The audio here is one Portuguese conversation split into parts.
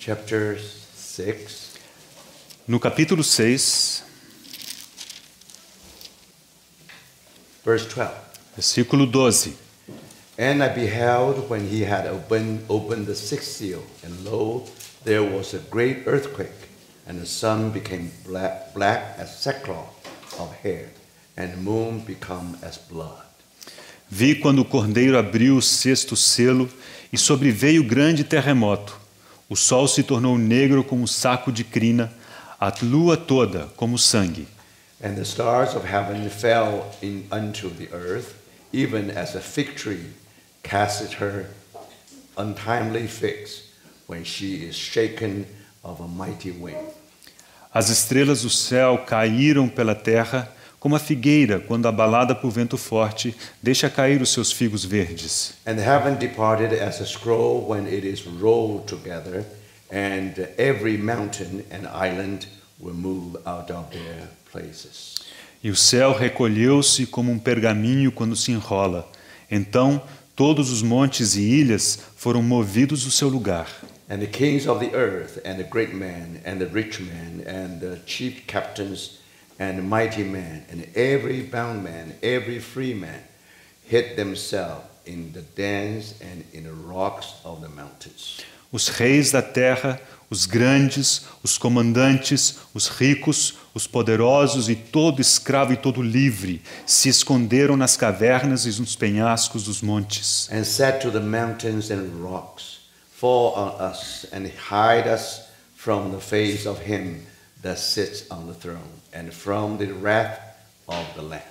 chapter 6, No capítulo 6, verse 12. versículo 12. And I beheld when he had opened the sixth seal, and lo, there was a great earthquake, and the sun became black as sackcloth of hair, and the moon become as blood. Vi quando o cordeiro abriu o sexto selo e sobreveio grande terremoto. O sol se tornou negro como saco de crina, a lua toda como sangue. And the stars of heaven fell unto the earth, even as a fig tree casteth her untimely figs, when she is shaken of a mighty wind. As estrelas do céu caíram pela terra, como a figueira, quando abalada por vento forte, deixa cair os seus figos verdes. And heaven departed as a scroll when it is rolled together, and every mountain and island will move out of their places. E o céu recolheu-se como um pergaminho quando se enrola. Então, todos os montes e ilhas foram movidos do seu lugar. And the kings of the earth, and the great men, and the rich men, and the chief captains, and the mighty men, and every bound man, every free man, hid themselves in the dens and in the rocks of the mountains. Os reis da terra, os grandes, os comandantes, os ricos, os poderosos e todo escravo e todo livre se esconderam nas cavernas e nos penhascos dos montes. And said to the mountains and rocks, fall on us and hide us from the face of him that sits on the throne, and from the wrath of the Lamb.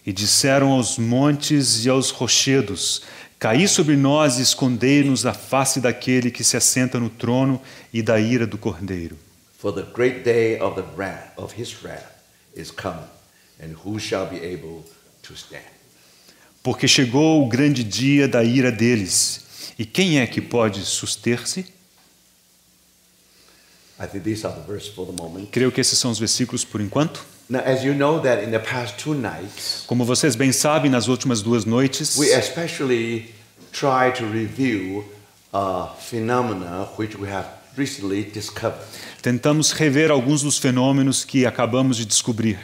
E disseram aos montes e aos rochedos: caí sobre nós e escondei-nos da face daquele que se assenta no trono e da ira do Cordeiro. For the great day of the wrath of his wrath is come, and who shall be able to stand? Porque chegou o grande dia da ira deles. E quem é que pode suster-se? I think these are the verses for the moment. Creio que esses são os versículos por enquanto. Now, as you know that in the past 2 nights, Como vocês bem sabem, nas últimas 2 noites, we especially try to review a phenomena which we have recently discovered. tentamos rever alguns dos fenômenos que acabamos de descobrir.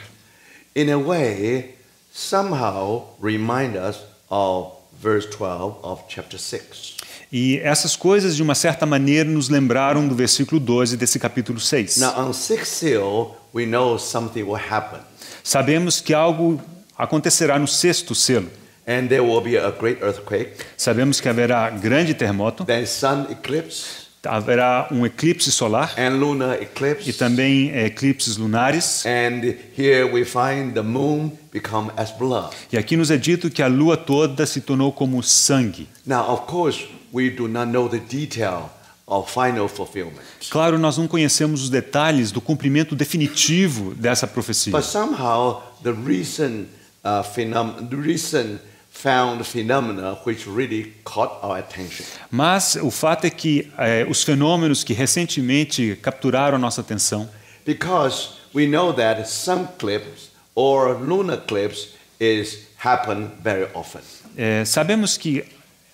In a way, somehow remind us of verse 12 of chapter 6. E essas coisas, de uma certa maneira, nos lembraram do versículo 12 desse capítulo 6. Now, on sixth seal, we know something will happen. Sabemos que algo acontecerá no sexto selo. And there will be a great earthquake, Sabemos que haverá grande terremoto, then sun eclipse, haverá um eclipse solar and lunar eclipse. e também eclipses lunares. And here we find the moon become as blood. E aqui nos é dito que a lua toda se tornou como sangue. Now, of course, we do not know the detail of final fulfillment. Claro, nós não conhecemos os detalhes do cumprimento definitivo dessa profecia. But somehow the recent found phenomena which really caught our attention. Mas o fato é que os fenômenos que recentemente capturaram a nossa atenção, Because we know that sun eclipse or lunar eclipse happen very often. sabemos que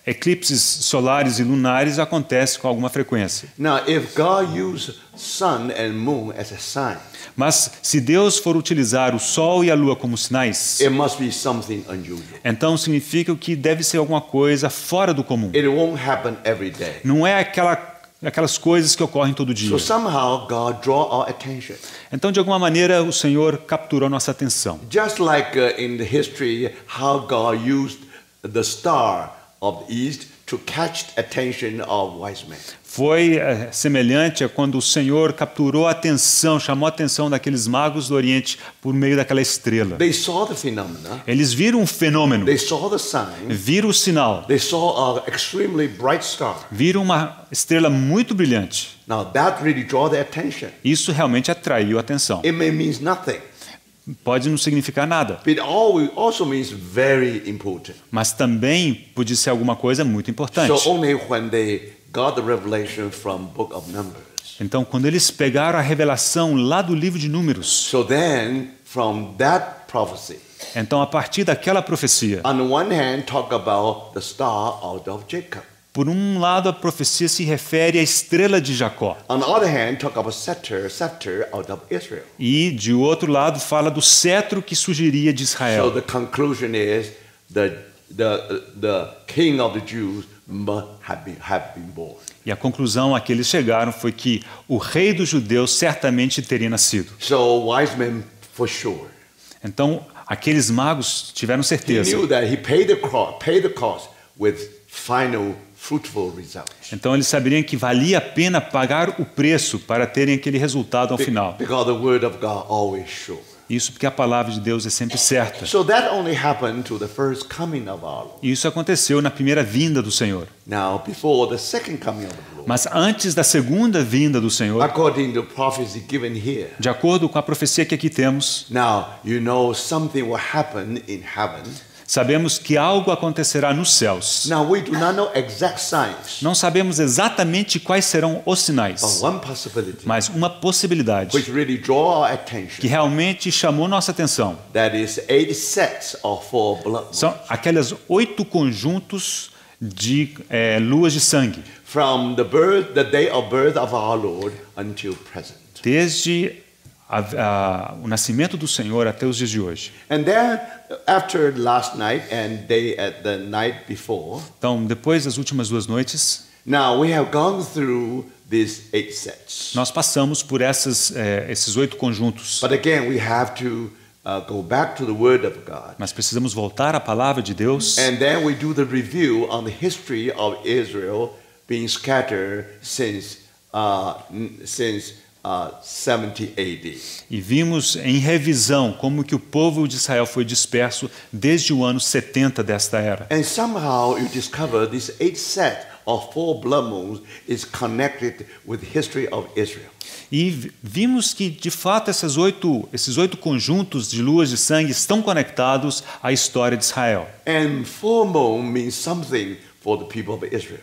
eclipses solares e lunares acontecem com alguma frequência. Now, if God used sun and moon as a sign, Mas se Deus for utilizar o sol e a lua como sinais, it must be something unusual. então significa que deve ser alguma coisa fora do comum. It won't happen every day. Não é aquelas coisas que ocorrem todo dia. So somehow God draw our attention. Então, de alguma maneira, o Senhor capturou nossa atenção. Just like in the history, how God used the star of the east to catch attention of wise men. Foi semelhante a quando o Senhor capturou a atenção, chamou a atenção daqueles magos do Oriente por meio daquela estrela. They saw the phenomena. Eles viram um fenômeno, They saw the sign. viram o sinal, They saw an extremely bright star. viram uma estrela muito brilhante. Now that really draw their attention. Isso realmente atraiu a atenção. It may mean nothing, Pode não significar nada, but it also means very important. mas também pode ser alguma coisa muito importante. So only when they got the revelation from Book of Numbers. Então, quando eles pegaram a revelação lá do livro de Números, So then, from that prophecy, então a partir daquela profecia, on the one hand, talk about the star out of Jacob. por um lado, a profecia se refere à estrela de Jacó. On the other hand, talk about scepter out of Israel. E, de outro lado, fala do cetro que surgiria de So Israel. the conclusion is the king of the Jews must have been born. E a conclusão a que eles chegaram foi que o rei dos judeus certamente teria nascido. So wise men for sure. Então, aqueles magos tiveram He certeza. knew that he paid the cost with final fruitful results. Então, eles saberiam que valia a pena pagar o preço para terem aquele resultado ao final. Because the word of God always sure. Isso porque a palavra de Deus é sempre certa. So that only happened to the first coming of our Lord. E isso aconteceu na primeira vinda do Senhor. Now, before the second coming of the Lord, Mas antes da segunda vinda do Senhor, according to prophecy given here, de acordo com a profecia que aqui temos, now you know something will happen in heaven. sabemos que algo acontecerá nos céus. Now we do not know exact signs, Não sabemos exatamente quais serão os but sinais, one possibility mas uma possibilidade which really draw our que attention, realmente chamou nossa atenção that is 8 sets of 4 blood moons. são aqueles 8 conjuntos de luas de sangue, From the day of birth of our Lord until present. desde o nascimento do Senhor até os dias de hoje. And then after last night and the night before, Então, depois das últimas 2 noites, now we have gone through these 8 sets. nós passamos por esses 8 conjuntos. But again, we have to go back to the Word of God. Mas precisamos voltar à palavra de Deus And then we do the review on the history of Israel being scattered since 70 AD. e vimos em revisão como que o povo de Israel foi disperso desde o ano 70 desta era. And somehow you discover this 8 set of 4 blood moons is connected with the history of Israel. E vimos que, de fato, esses oito conjuntos de luas de sangue estão conectados à história de Israel. And full moon means something for the people of Israel.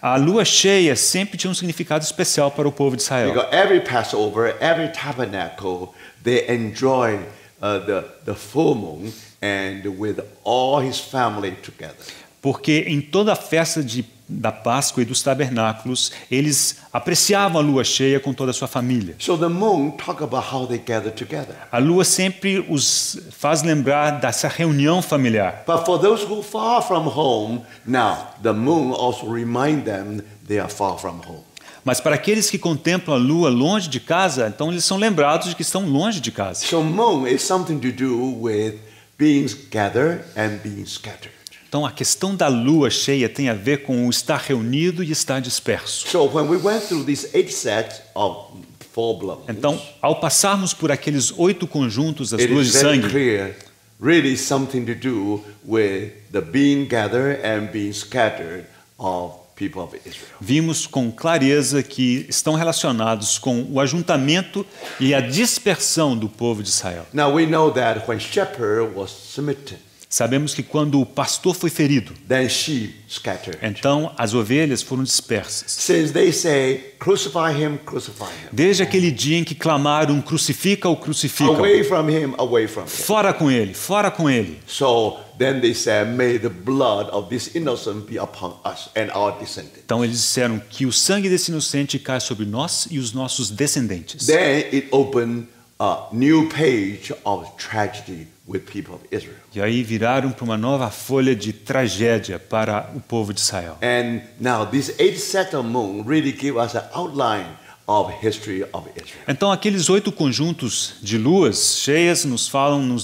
A lua cheia sempre tinha um significado especial para o povo de Israel. Because every Passover, every tabernacle, they enjoy the full moon and with all his family together. Porque em toda a festa da Páscoa e dos tabernáculos, eles apreciavam a lua cheia com toda a sua família. So the moon talk about how they gather together. A lua sempre os faz lembrar dessa reunião familiar. But for those who are far from home, now the moon also remind them they are far from home. Mas para aqueles que contemplam a lua longe de casa, então eles são lembrados de que estão longe de casa. So moon is something to do with being gathered and being scattered. Então a questão da lua cheia tem a ver com o estar reunido e estar disperso. So when we went through these 8 sets of 4 blood moons, Então, ao passarmos por aqueles 8 conjuntos das it luas is de very sangue, clear, really something to do with the being gathered and being scattered of people of Israel. vimos com clareza que estão relacionados com o ajuntamento e a dispersão do povo de Israel. Now we know that when shepherd was smitten, Sabemos que quando o pastor foi ferido, then sheep scattered. então as ovelhas foram dispersas. Since they say, crucify him, crucify him. Desde aquele dia em que clamaram, crucifica-o, crucifica-o. Away from him, away from him. Fora com ele, fora com ele. So then they said, may the blood of this innocent be upon us and our descendants. Então eles disseram que o sangue desse inocente cai sobre nós e os nossos descendentes. Then it opened a new page of tragedy with people of Israel. E aí viraram para uma nova folha de tragédia para o povo de Israel. And now this 8 set of moon really give us an outline of history of Israel. Então aqueles 8 conjuntos de luas cheias nos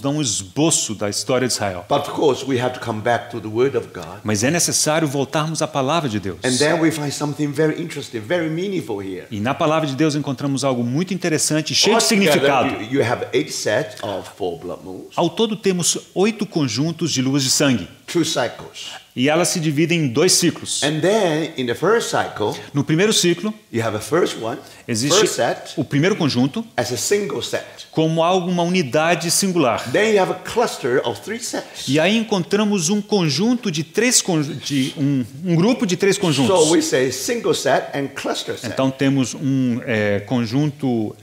dão um esboço da história de Israel. But of course we have to come back to the word of God. Mas é necessário voltarmos à palavra de Deus. And then we find something very interesting, very meaningful here. E na palavra de Deus encontramos algo muito interessante, cheio de significado. Altogether, you have 8 sets of 4 blood moons, Ao todo temos 8 conjuntos de luas de sangue. 2 cycles. E elas se dividem em 2 ciclos. And then in the first cycle, No primeiro ciclo, you have a first one, existe first set o primeiro conjunto as a single set. como uma unidade singular. Then you have a cluster of 3 sets. E aí encontramos um conjunto de um grupo de 3 conjuntos. So we say single set and cluster set. Então temos um conjunto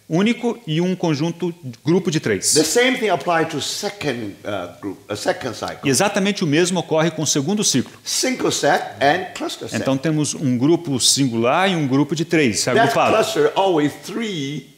único e um conjunto, grupo de 3. The same thing applies to second group, a second cycle. E exatamente o mesmo ocorre com o segundo ciclo. Single set and cluster set. Então temos um grupo singular e um grupo de 3 That agrupados. cluster always three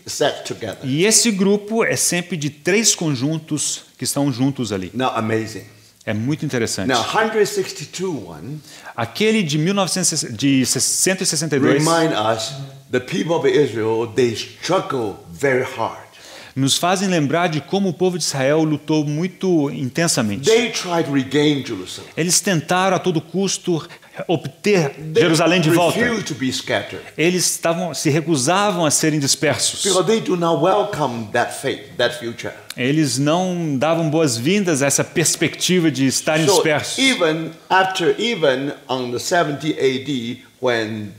sets together. E esse grupo é sempre de 3 conjuntos que estão juntos ali. Now amazing. É muito interessante. Now 162 one Aquele de 162 remind us the people of Israel, they struggle very hard. nos fazem lembrar de como o povo de Israel lutou muito intensamente. They tried to regain Jerusalem. Eles tentaram a todo custo obter They Jerusalém de volta. refused to be scattered Eles se recusavam a serem dispersos. because they do not welcome that fate, that future. Eles não davam boas-vindas a essa perspectiva de estarem So dispersos. even on the 70 AD when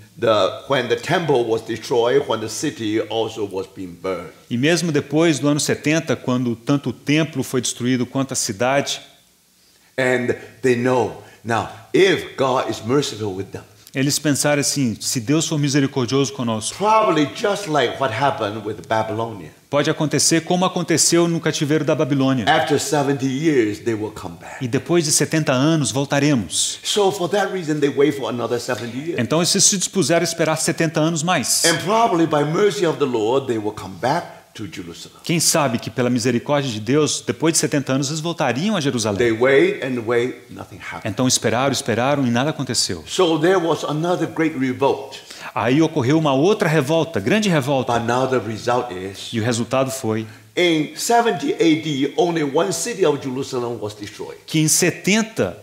the temple was destroyed, when the city also was being burned. E mesmo depois do ano 70, quando tanto o templo foi destruído quanto a cidade, And they know now if God is merciful with them, eles pensaram assim: se Deus for misericordioso conosco, probably just like what happened with Babylonia. pode acontecer como aconteceu no cativeiro da Babilônia. After 70 years, they will come back. E depois de 70 anos voltaremos. So for that reason, they wait for another 70 years. Então eles se dispuseram a esperar 70 anos mais. And probably by mercy of the Lord, they will come back to Jerusalem. Quem sabe que pela misericórdia de Deus, depois de 70 anos, eles voltariam a They Jerusalém. wait and wait, nothing happened. Então esperaram e nada aconteceu. So there was another great revolt. Aí ocorreu uma outra revolta, grande revolta. But now the result is, E o resultado foi in 70 AD, only one city of Jerusalem was destroyed. que em 70,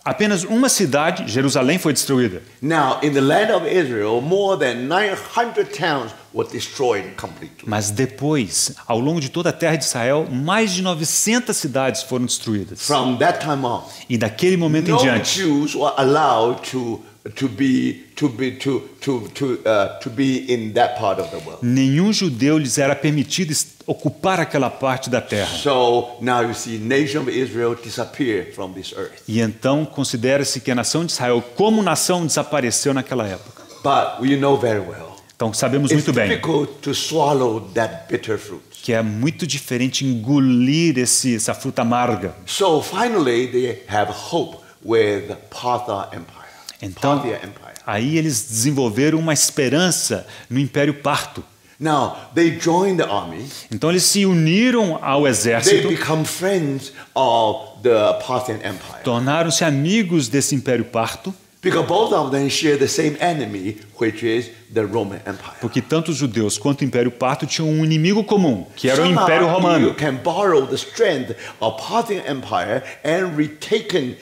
apenas uma cidade, Jerusalém, foi destruída. Now, in the land of Israel, more than 900 towns were destroyed completely. Mas depois, ao longo de toda a terra de Israel, mais de 900 cidades foram destruídas. From that time on, E daquele momento em no diante, Jews were allowed to be in that part of the world. nenhum judeu lhes era permitido ocupar aquela parte da terra. So now you see, nation of Israel disappear from this earth. E então considera-se que a nação de Israel, como nação, desapareceu naquela época. But we know very well, Então sabemos it's muito bem difficult to swallow that bitter fruit. que é muito diferente engolir essa fruta amarga. So finally, they have hope with Partha Empire. Então, Parthia Empire. aí eles desenvolveram uma esperança no Império Parto. Now they joined the army. Então eles se uniram ao They exército, become friends of the Parthian Empire tornaram-se amigos desse Império Parto, because both of them share the same enemy, which is the Roman Empire. porque tanto os judeus quanto o Império Parto tinham um inimigo comum, que era o Somehow Império you Romano. can borrow the strength of Parthian Empire and retake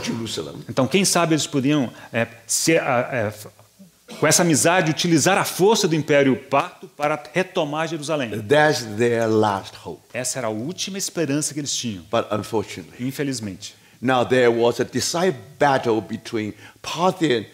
Jerusalem. Então, quem sabe eles podiam, com essa amizade, utilizar a força do Império Parto para retomar Jerusalém. That's their last hope. Essa era a última esperança que eles tinham, But unfortunately, infelizmente. now there was a decisive battle between Parthian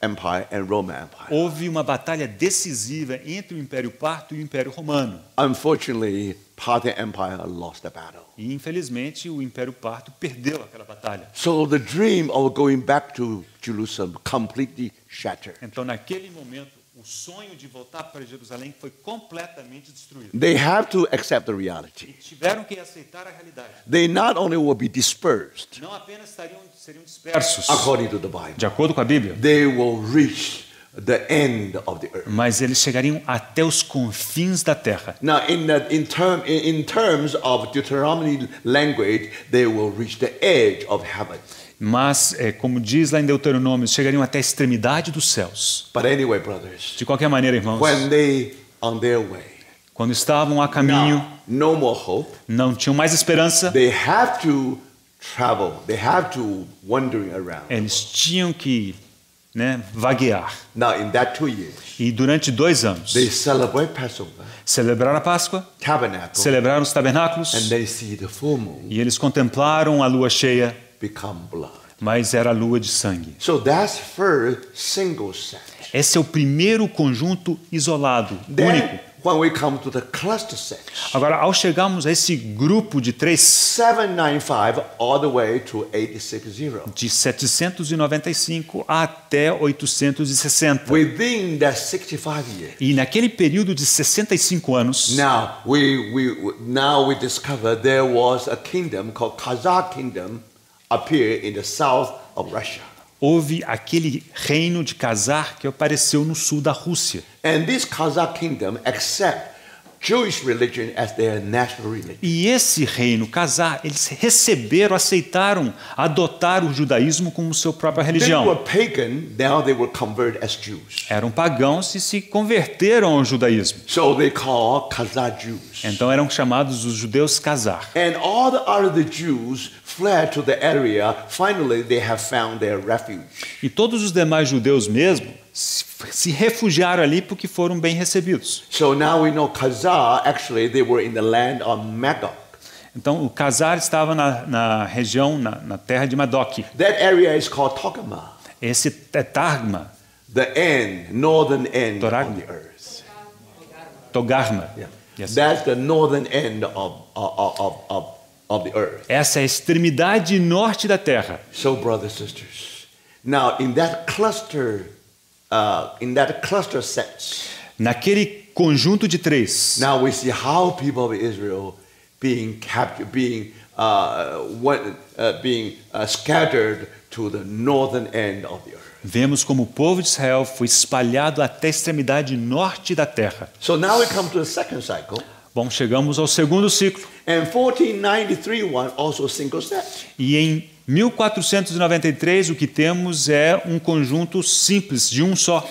Empire and Roman Empire. Houve uma batalha decisiva entre o Império Parto e o Império Romano. Unfortunately, Parthian Empire lost the battle. E, infelizmente, o Império Parto perdeu aquela batalha. So the dream of going back to Jerusalem completely shattered. Então, naquele momento, o sonho de voltar para Jerusalém foi completamente destruído. They have to accept the E reality. tiveram que aceitar a realidade. They not only will be dispersed Não apenas seriam dispersos, according to the Bible, de acordo com a Bíblia, they will reach the end of the earth. mas eles chegariam até os confins da terra. Now, in terms of Deuteronomy language, they will reach the edge of heaven. Mas, como diz lá em Deuteronômio, chegariam até a extremidade dos céus. But anyway, brothers, De qualquer maneira, irmãos, when they on their way, quando estavam a caminho, now, no more hope. não tinham mais esperança, They have to travel. They have to wandering around. eles tinham que vaguear. Now, in that 2 years, E durante 2 anos, they celebrate Passover, celebraram a Páscoa, tabernacle, celebraram os tabernáculos, and they see the full moon e eles contemplaram a lua cheia, become blood. mas era a lua de sangue. So that's first single set. Esse é o primeiro conjunto isolado, Then, único. when we come to the cluster sets, Agora, ao chegarmos a esse grupo de 3, 795 all the way to 860. de 795 até 860. Within that 65 years, E naquele período de 65 anos, now we discover there was a kingdom called Kazakh kingdom appear in the south of Russia. houve aquele reino de Khazar que apareceu no sul da Rússia. And this Kazakh kingdom accept Jewish religion as their national religion. E esse reino, Khazar, eles receberam, aceitaram, adotaram o judaísmo como sua própria They were religião. pagan, now they were converted as Jews. Eram pagãos e se converteram ao judaísmo. So they call Kazakh Jews. Então eram chamados os judeus Khazar. And all the other Jews fled to the area. Finally, they have found their refuge. E todos os demais judeus mesmo se refugiaram ali porque foram bem recebidos. So now we know Khazar, actually, they were in the land of Magog. Então o Khazar estava na região, na terra de Madoc. That area is called Togarmah, Esse é Targma, the end, northern end Torag- of the earth. Togarma. Yeah. Yes. That's the northern end of the earth. Essa é a extremidade norte da terra. So, brothers and sisters, now in that cluster sets, Naquele conjunto de 3, now we see how people of Israel being captured, being scattered to the northern end of the earth. vemos como o povo de Israel foi espalhado até a extremidade norte da terra. So now we come to the second cycle, Bom, chegamos ao segundo ciclo. and 1493 one also single set. E em 1493 o que temos é um conjunto simples, de um só.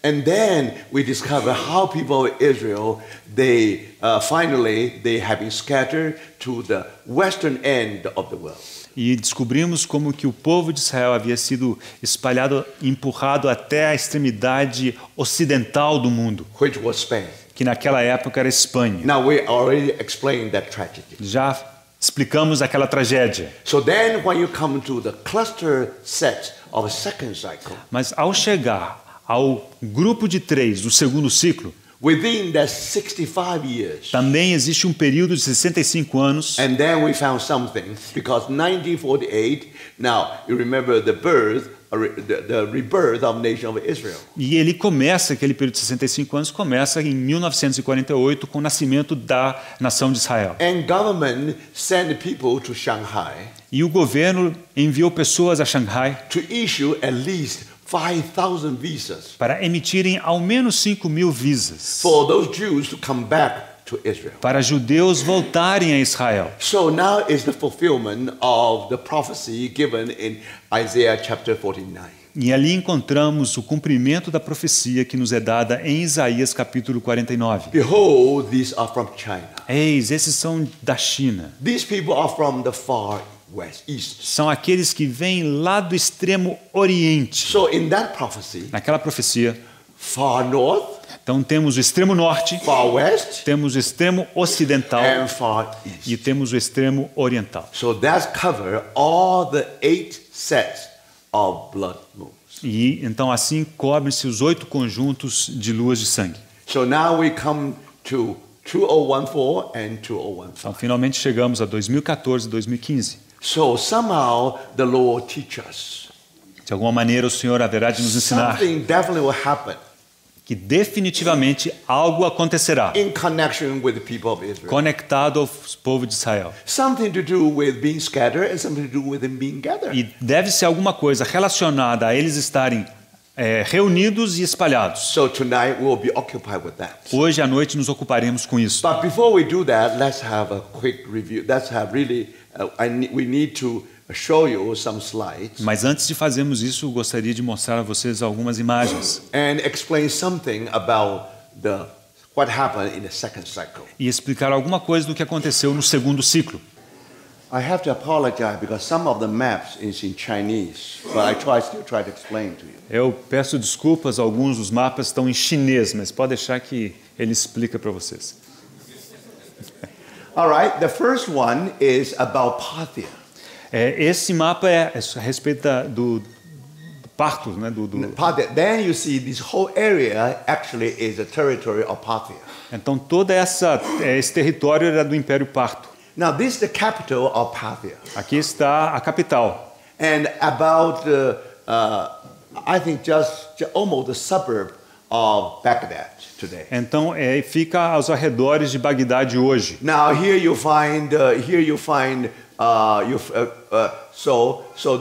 And then we discover how people of Israel, they finally they have been scattered to the western end of the world. E descobrimos como que o povo de Israel havia sido espalhado, empurrado até a extremidade ocidental do mundo, Which was Spain. que naquela época era Espanha. Now we already explained that tragedy. Já explicamos aquela tragédia. So then when you come to the cluster set of a second cycle, Mas ao chegar ao grupo de 3 do segundo ciclo, within that 65 years, também existe um período de 65 anos. and then we found something, because 1948, now you remember the rebirth of nation of Israel. E ele começa, aquele período de 65 anos, começa em 1948 com o nascimento da nação de Israel. And government sent people to Shanghai E o governo enviou pessoas a Xangai to issue at least 5,000 visas para emitirem ao menos 5.000 visas for those Jews to come back to Israel. para judeus voltarem a Israel. So now is the fulfillment of the prophecy given in Isaiah chapter 49. E ali encontramos o cumprimento da profecia que nos é dada em Isaías capítulo 49. Behold, these are from China. Eis, esses são da China. These people are from the far east. São aqueles que vêm lá do extremo oriente. So in that prophecy, Naquela profecia, far north, então temos o extremo norte, far west, temos o extremo ocidental and far east. e temos o extremo oriental. So that's cover all the 8 sets of blood moons. E então assim cobrem-se os 8 conjuntos de luas de sangue. So now we come to 2014 and 2015. Então finalmente chegamos a 2014 e 2015. So somehow the Lord teach us. De alguma maneira o Senhor haverá de nos ensinar Something definitely will happen que definitivamente algo acontecerá in connection with the people of Israel. conectado ao povo de Israel. Something to do with being scattered and something to do with them being gathered. E deve ser alguma coisa relacionada a eles estarem reunidos e espalhados. So tonight we'll be occupied with that. Hoje à noite nos ocuparemos com isso. But before we do that, let's have a quick review. Let's have really, we need to show you some slides Mas antes de fazermos isso, eu gostaria de mostrar a vocês algumas imagens and explain something about what happened in the second cycle. e explicar alguma coisa do que aconteceu no segundo ciclo. I have to apologize because some of the maps is in Chinese, but I still try to explain to you. Eu peço desculpas, alguns dos mapas estão em chinês, mas pode deixar que ele explica para vocês. All right, the first one is about Parthia. Esse mapa é a respeito do Partos, né? Parthia. Then you see this whole area actually is the territory of Parthia. Então esse território era do Império Parto. Now this is the capital of Parthia. Aqui está a capital. And about, I think just almost the suburb of Baghdad today. Então fica aos arredores de Bagdade hoje. Now here you find, so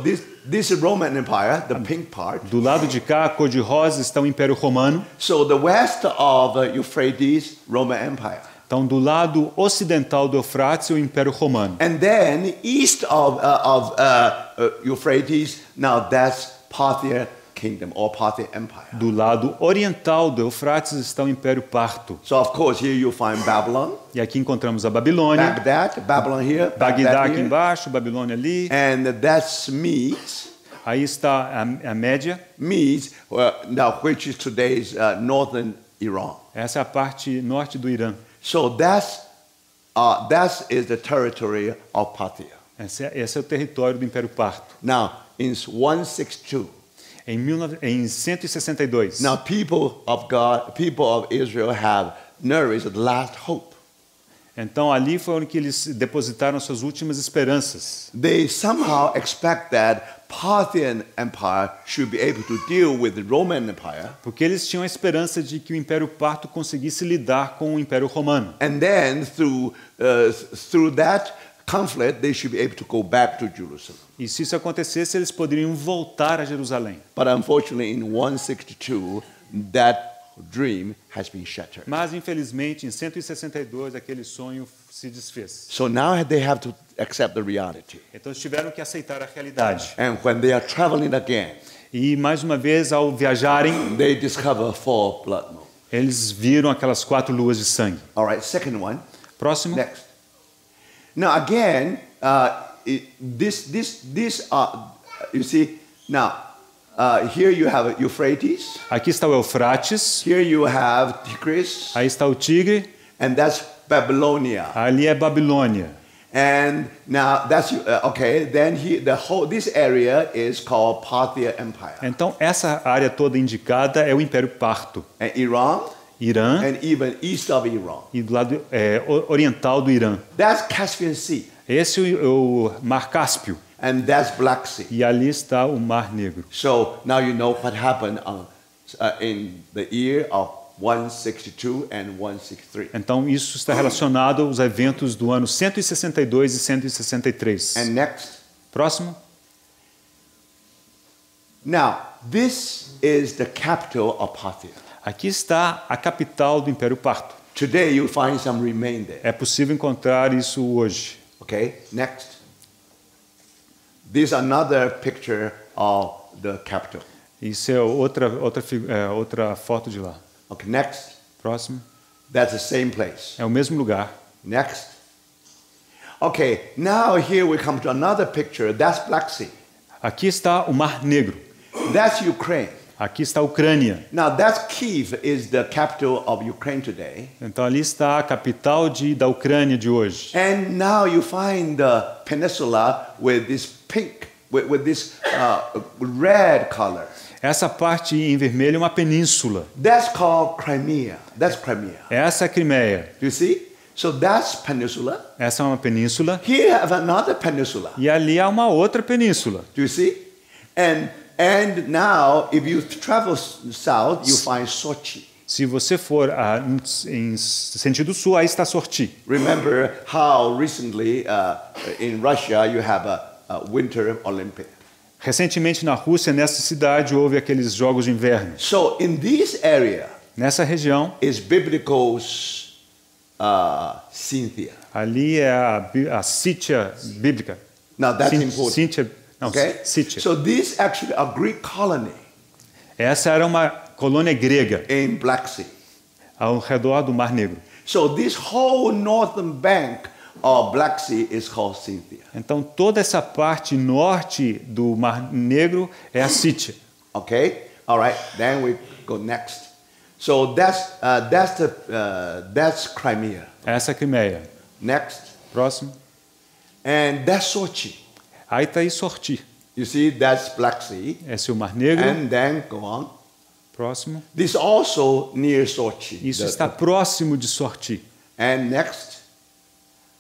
this is Roman Empire, the pink part. Do lado de cá, cor-de-rosa, está o Império Romano. So the west of Euphrates, Roman Empire. Então, do lado ocidental do Eufrates, o Império Romano. And then east of Euphrates, now that's Parthia Kingdom or Parthia Empire. Do lado oriental do Eufrates está o Império Parto. So of course here you find Babylon. E aqui encontramos a Babilônia. Babylon here. Bagdá aqui here. embaixo, Babilônia ali. And that's Medes. Aí está a Média. Medes, now which is today's northern Iran. Essa é a parte norte do Irã. So that is the territory of Parthia. Esse é o território do Império Parto. Now in 162. Em 162. Now people of Israel have nourished the last hope. Então ali foi onde que eles depositaram suas últimas esperanças. They somehow expect that Parthian Empire should be able to deal with the Roman Empire. Porque eles tinham a esperança de que o Império Parto conseguisse lidar com o Império Romano. And then through that conflict, they should be able to go back to Jerusalem. E se isso acontecesse, eles poderiam voltar a Jerusalém. But unfortunately, in 162, that dream has been shattered. Mas infelizmente, em 162, aquele sonho se desfez. So now they have to accept the reality. Então eles tiveram que aceitar a realidade. And when they are traveling again, E mais uma vez, ao viajarem, they discover 4 blood moons. eles viram aquelas 4 luas de sangue. All right, second one. Próximo. Next. Now again, you see, now here you have Euphrates. Aqui está o Eufrates. Here you have Tigris. Aí está o Tigre. And that's Babylonia. Ali é Babilônia. And now that's okay. Then this area is called Parthia Empire. Então essa área toda indicada é o Império Parto. And Iran. Irã And even east of Iran. e do lado oriental do Irã. That's Caspian Sea. Esse é o Mar Cáspio. And that's Black Sea. E ali está o Mar Negro. So now you know what happened in the year of 162 and 163. Então isso está relacionado aos eventos do ano 162 e 163. And next. Próximo. Now, this is the capital of Parthia. Aqui está a capital do Império Parto. Today you find some remain there. É possível encontrar isso hoje. Okay, next. This is another picture of the capital. Isso é outra foto de lá. Okay, next. Próximo. That's the same place. É o mesmo lugar. Next. Okay, now here we come to another picture. That's Black Sea. Aqui está o Mar Negro. That's Ukraine. Aqui está a Ucrânia. Now that's Kyiv is the capital of Ukraine today. Então ali está a capital da Ucrânia de hoje. And now you find the peninsula with this pink, with this red color. Essa parte em vermelho é uma península. That's called Crimea. That's Crimea. Essa é a Crimeia. Do you see? So that's peninsula. Essa é uma península. Here you have another peninsula. E ali há uma outra península. Do you see? And now, if you travel south, you find Sochi. Se você for em sentido sul, aí está Sorti. Remember how recently in Russia you have a Winter Olympic. Recentemente na Rússia, nessa cidade, houve aqueles jogos de inverno. So in this area, Nessa região, is biblical Cynthia. ali é a Sítia bíblica. Now that's important. Okay? Sítia. So this actually a Greek colony Essa era uma colônia grega in Black Sea. ao redor do Mar Negro. So this whole northern bank of Black Sea is called Cynthia. Então toda essa parte norte do Mar Negro é a Sítia. Okay? All right. Then we go next. So that's Crimea. Essa é a Crimeia. Next. Próximo. And that's Sochi. Aí está aí Sorti. You see, that's Black Sea. Esse é o Mar Negro. And then go on. Próximo. This also near Sochi. Isso está próximo de Sorti. And next,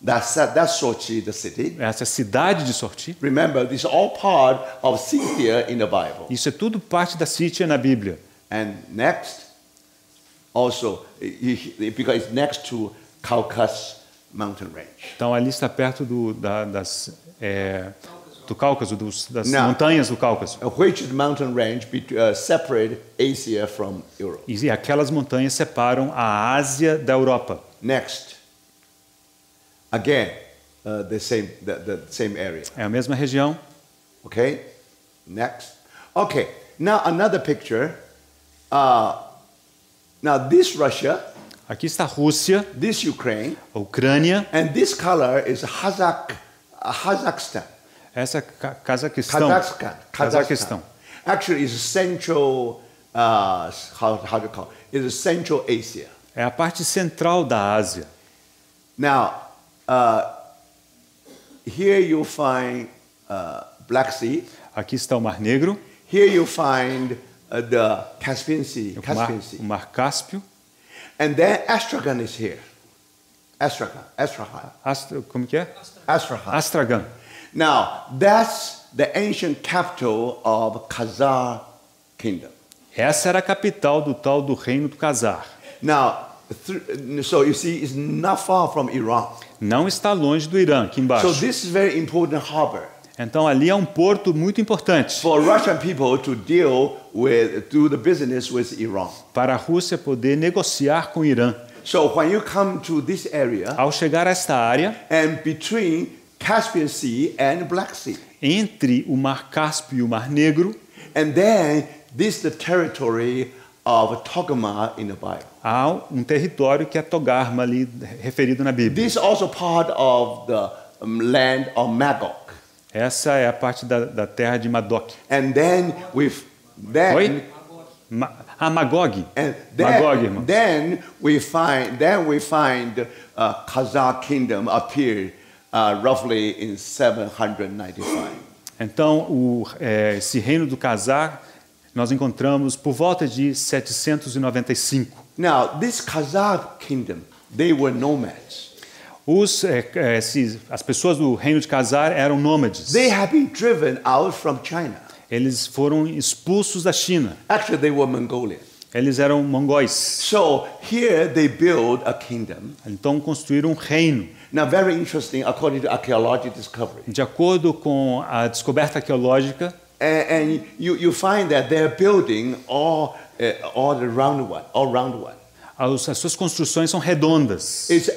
that's Sochi, the city. Essa é a cidade de Sorti. Remember, this is all part of Scythia in the Bible. Isso é tudo parte da Sítia na Bíblia. And next, also, because it's next to Caucasus mountain range. Então ali está perto do Cáucaso, das Não. montanhas do Cáucaso. Which mountain range separate Asia from Europe. E aquelas montanhas separam a Ásia da Europa. Next, again, the same area. É a mesma região. Okay, next. Okay, now another picture. Now this Russia, Aqui está a Rússia, this Ukraine, a Ucrânia, and this color is Kazakhstan. essa é Cazaquistão. Cazaquistão. Actually, it's Central. How do you call it? It's Central Asia. É a parte central da Ásia. Now, here you find Black Sea. Aqui está o Mar Negro, Here you find the Caspian Sea. o Mar Cáspio. And then Astrakhan is here. Astrakhan. Como que é? Astrakhan. Astragan. Now, that's the ancient capital of Khazar Kingdom. Essa era a capital do tal do Reino do Khazar. Now, so you see, it's not far from Iran. Não está longe do Irã, aqui So embaixo. this is very important harbor Então ali é um porto muito importante for Russian people to do the business with Iran. para a Rússia poder negociar com o Irã. So when you come to this area, Ao chegar a esta área, and between Caspian Sea and Black Sea, entre o Mar Cáspio e o Mar Negro, and then this is the territory of Togarmah in the Bible. há um território que é Togarma ali referido na Bíblia. This is also part of the land of Magog. Essa é a parte da terra de Madoc. And then Oi? Magog. And Magog, irmão. then we find Khazar kingdom appeared roughly in 795. Então, esse reino do Khazar nós encontramos por volta de 795. Now, this Khazar kingdom, they were nomads. As pessoas do reino de Khazar eram nômades. They have been driven out from China. Eles foram expulsos da China. Actually, they were Mongolian. Eles eram mongóis. So here they build a kingdom. Então construíram um reino. Now, very interesting, according to archaeological discovery. De acordo com a descoberta arqueológica, And you find that they're building all round one. as suas construções são redondas. It's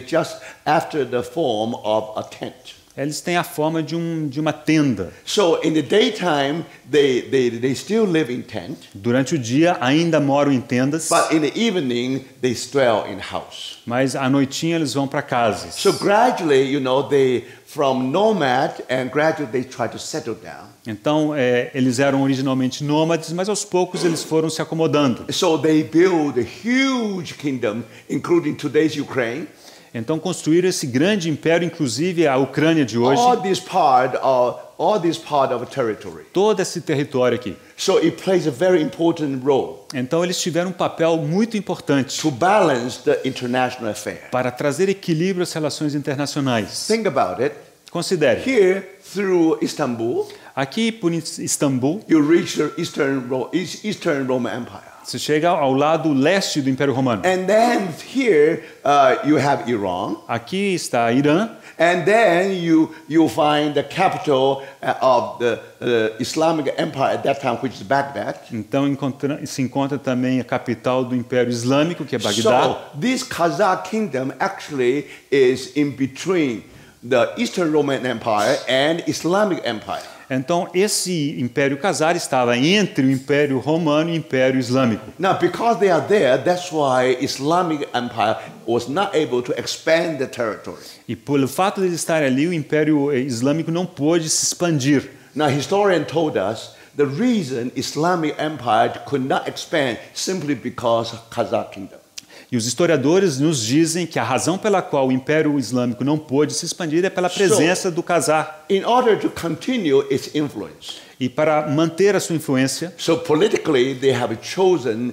just after the form of a tent. Eles têm a forma de uma tenda. So in the daytime, they still live in tent, Durante o dia ainda moram em tendas, but in the evening they dwell in house. mas à noitinha eles vão para casas. So gradually, they from nomad and gradually they try to settle down. Então, eles eram originalmente nômades, mas aos poucos eles foram se acomodando. So they build a huge kingdom, including today's Ukraine. Então construíram esse grande império, inclusive a Ucrânia de hoje. All this part of territory. Todo esse território aqui. So it plays a very important role Então eles tiveram um papel muito importante to balance the international affair. para trazer equilíbrio às relações internacionais. Think about it. Considere, Here, through Istanbul, aqui por Istambul, you reach the Eastern Roman Empire. você chega ao lado leste do Império Romano. And then here you have Iran. Aqui está Irã. And then you find the capital of the Islamic Empire at that time, which is Baghdad. Então se encontra também a capital do Império Islâmico, que é Bagdá. So this Khazar kingdom actually is in between the Eastern Roman Empire and Islamic Empire. Então esse Império Khazar estava entre o Império Romano e o Império Islâmico. Now, because they are there, that's why Islamic Empire was not able to expand the territory. E pelo fato de eles estarem ali, o Império Islâmico não pôde se expandir. Now, historian told us the reason Islamic Empire could not expand simply because of Khazar kingdom. E E os historiadores nos dizem que a razão pela qual o Império Islâmico não pôde se expandir é pela presença do Khazar. In order to continue its influence, E para manter a sua influência, so politically they have chosen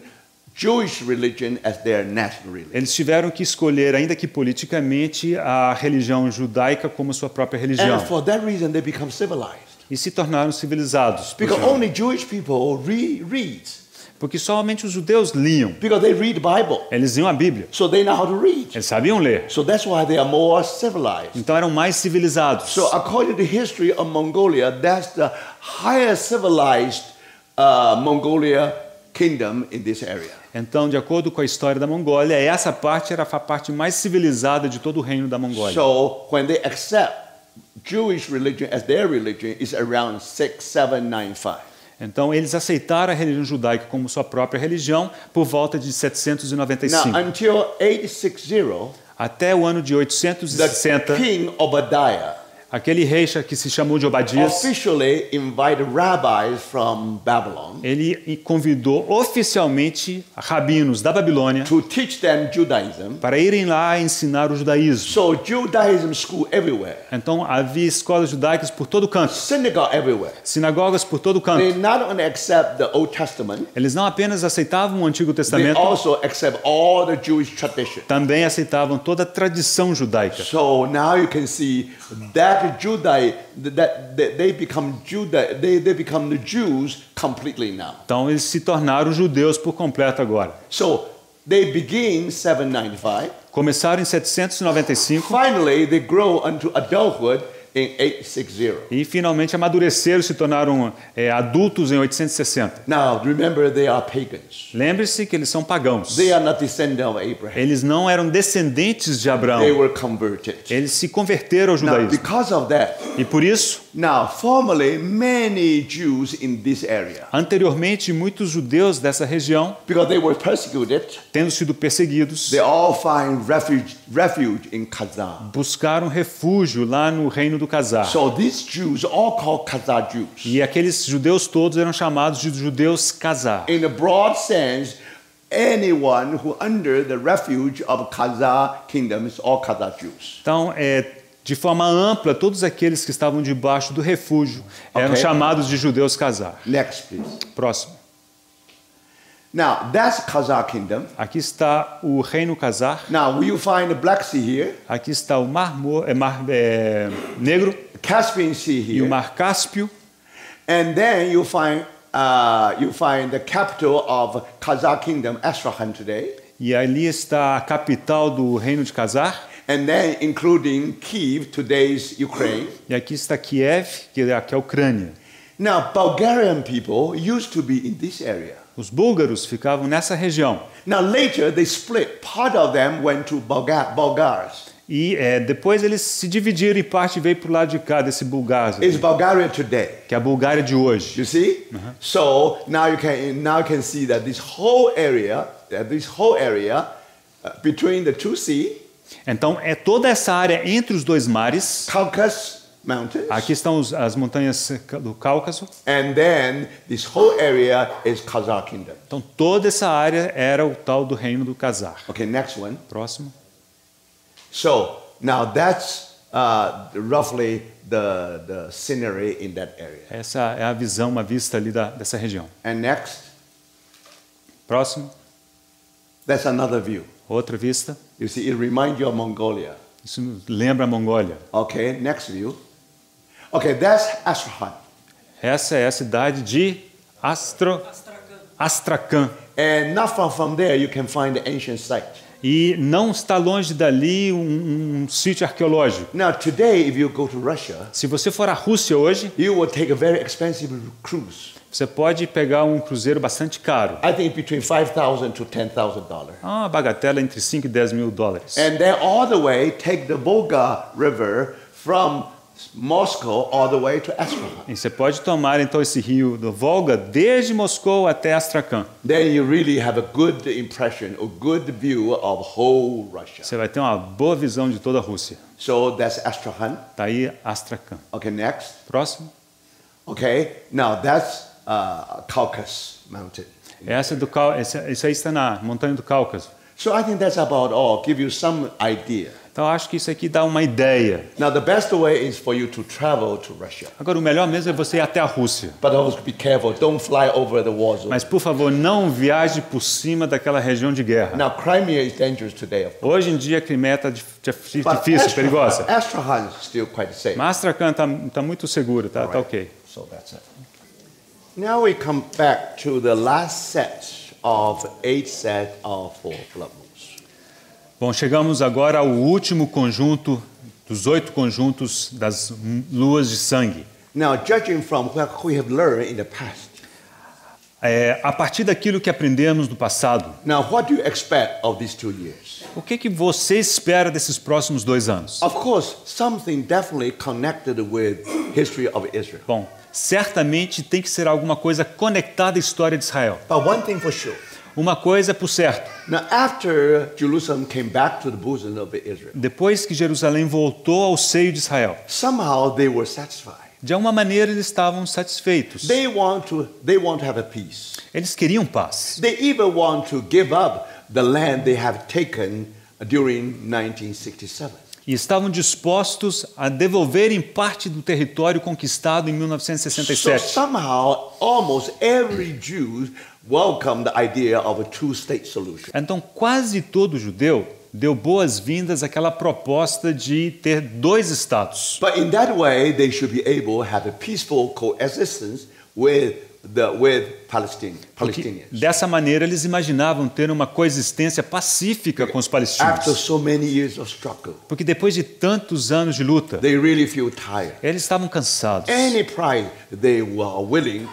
Jewish religion as their national religion. eles tiveram que escolher, ainda que politicamente, a religião judaica como sua própria religião. And for that reason they become civilized. E se tornaram civilizados. Because only Jewish people read. Porque somente os judeus liam. Because they read the Bible. Eles liam a Bíblia. So they know how to read. Eles sabiam ler. So that's why they are more civilized. Então eram mais civilizados. So according to the history of Mongolia, that's the highest civilized Mongolia kingdom in this area. Então, de acordo com a história da Mongólia, essa parte era a parte mais civilizada de todo o reino da Mongólia. So when they accept Jewish religion as their religion, it's around 6795. Então, eles aceitaram a religião judaica como sua própria religião por volta de 795. Now, until 860, Até o ano de the 860, king Obadiah aquele rei que se chamou de Obadias, officially invited rabbis from Babylon ele convidou oficialmente rabinos da Babilônia to teach them Judaism. para irem lá ensinar o judaísmo. So Judaism school everywhere, Então, havia escolas judaicas por todo canto, synagogue everywhere. sinagogas por todo They canto. not only accept the Old Testament, Eles não apenas aceitavam o Antigo they Testamento, also accept all the Jewish tradition. também aceitavam toda a tradição judaica. So now you can see that they become they become the Jews completely now. Então, eles se tornaram judeus por completo agora. So they begin 795. Começaram em 795 Finally, they grow unto adulthood in 860. e finalmente amadureceram e se tornaram adultos em 860. Now, remember, they are pagans. Lembre-se que eles são pagãos. They are not descendants of Abraham. Eles não eram descendentes de They Abraão. were converted. Eles se converteram ao Now, judaísmo. because of that, E por isso, now, formerly, many Jews in this area, anteriormente, muitos judeus dessa região, because they were persecuted, tendo sido perseguidos, they all find refuge in Kazan. buscaram refúgio lá no reino do Khazar. So these Jews, all called Khazar Jews. E aqueles judeus todos eram chamados de judeus Khazar. In a broad sense, anyone who under the refuge of Khazar kingdom is all Khazar Jews. Então, de forma ampla, todos aqueles que estavam debaixo do refúgio eram Ok. chamados de judeus Khazar. Next, please. Próximo. Now, that's Khazar kingdom. Aqui está o reino Khazar. Now, you find the Black Sea here, Aqui está o Mar Negro Caspian Sea e o here, Mar Cáspio. and then you find the capital of Khazar kingdom, Astrakhan today, E ali está a capital do reino de Khazar. and then including Kiev, today's Ukraine. E aqui está Kiev, que é a Ucrânia. Now, Bulgarian people used to be in this area. Os búlgaros ficavam nessa região. Now, later they split. Part of them went to Bulgars. E depois eles se dividiram e parte veio para o lado de cá desse bulgário, It's Bulgaria today. que é a Bulgária de hoje. You see? So now you can see that this whole area between the two seas, Então, toda essa área entre os dois mares. Caucasus Mountains, Aqui estão as montanhas do Cáucaso. and then this whole area is Khazar kingdom. Então, toda essa área era o tal do reino do Khazar. Okay, next one. Próximo. So now that's roughly the scenery in that area. Essa é a visão, uma vista ali dessa região. And next, Próximo. that's another view. Outra vista. You see, it reminds you of Mongolia. Isso nos lembra a Mongólia. Okay, next view. Okay, that's Astrakhan. Essa é a cidade de Astrakhan. And not far from there, you can find the ancient site. E não está longe dali um sítio arqueológico. Now, today, if you go to Russia, Se você for à Rússia hoje, you will take a very expensive cruise. você pode pegar um cruzeiro bastante caro. I think between $5,000 to $10,000. Uma bagatela entre 5 e 10 mil dólares. And then all the way, take the Volga River from Moscow all the way to Astrakhan. E você pode tomar então esse rio do Volga desde Moscou até Astrakhan. Then you really have a good impression, a good view of whole Russia. Você vai ter uma boa visão de toda a Rússia. So that's Astrakhan. Tá aí Astrakhan. Okay, next. Próximo. Okay, now that's Caucasus Mountain. Isso aí está na montanha do Cáucaso. So I think that's about all. Give you some idea. Então, acho que isso aqui dá uma ideia. Now, the best way is for you to travel to Russia. Agora, o melhor mesmo é você ir até a Rússia. But always be careful. Don't fly over the war zone. Mas, por favor, não viaje por cima daquela região de guerra. Now, Crimea is dangerous today, of course. Hoje em dia, a Crimeia está difícil, But perigosa. Astrakhan is still quite safe. Mas Astrakhan está muito seguro, tá ok. So that's it. Now we come back to the last set of 8 sets of 4 blood moons. Bom, chegamos agora ao último conjunto dos 8 conjuntos das luas de sangue. Now, judging from what we have learned in the past, A partir daquilo que aprendemos no passado, now what do you expect of these 2 years? o que você espera desses próximos 2 anos? Of course, something definitely connected with history of Israel. Bom, certamente tem que ser alguma coisa conectada à história de Israel. But one thing for sure. Uma coisa é por certo. Now, after Jerusalem came back to the bosom of Israel, Depois que Jerusalém voltou ao seio de Israel, somehow they were satisfied. de alguma maneira eles estavam satisfeitos. They want to have a peace. Eles queriam paz. They even want to give up the land they have taken during 1967. E estavam dispostos a devolverem parte do território conquistado em So 1967. somehow, almost every Jew welcomed the idea of a two-state solution. Então, quase todo judeu deu boas-vindas àquela proposta de ter 2 estados. But in that way, they should be able to have a peaceful coexistence with Palestinians. Dessa maneira, eles imaginavam ter uma coexistência pacífica com os After palestinos. so many years of struggle, Porque depois de tantos anos de luta, they really feel tired. eles estavam cansados. Any price, they were willing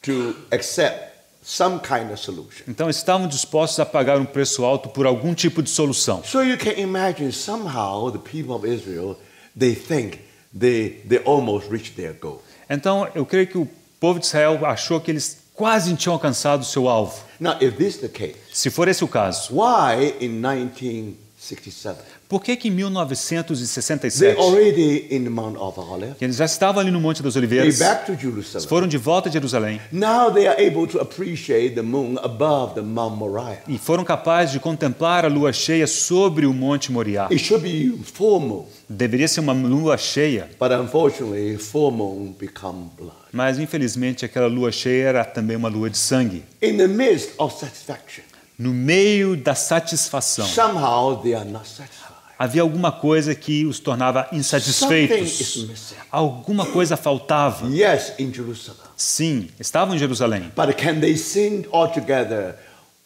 to accept some kind of solution. Então, estavam dispostos a pagar um preço alto por algum tipo de solução. So you can imagine somehow the people of Israel, they think they almost reached their goal. Então, eu creio que o povo de Israel achou que eles quase tinham alcançado o seu alvo. Now, if this is the case, Se for esse o caso, why in 1967? por que em They 1967, already in the Mount of Olives. que eles já estavam ali no Monte das They Oliveiras, back to Jerusalem. foram de volta a Jerusalém Now they are able to appreciate the moon above the Mount Moriah. e foram capazes de contemplar a lua cheia sobre o Monte Moriá? It should be full moon, Deveria ser uma lua cheia, but unfortunately, full moon become blood. mas infelizmente aquela lua cheia era também uma lua de sangue. In the midst of satisfaction, No meio da satisfação, somehow they are not satisfied. havia alguma coisa que os tornava Something is insatisfeitos. missing. Alguma coisa faltava. Yes, in Jerusalem. Sim, estavam em Jerusalém. But can they sing all together?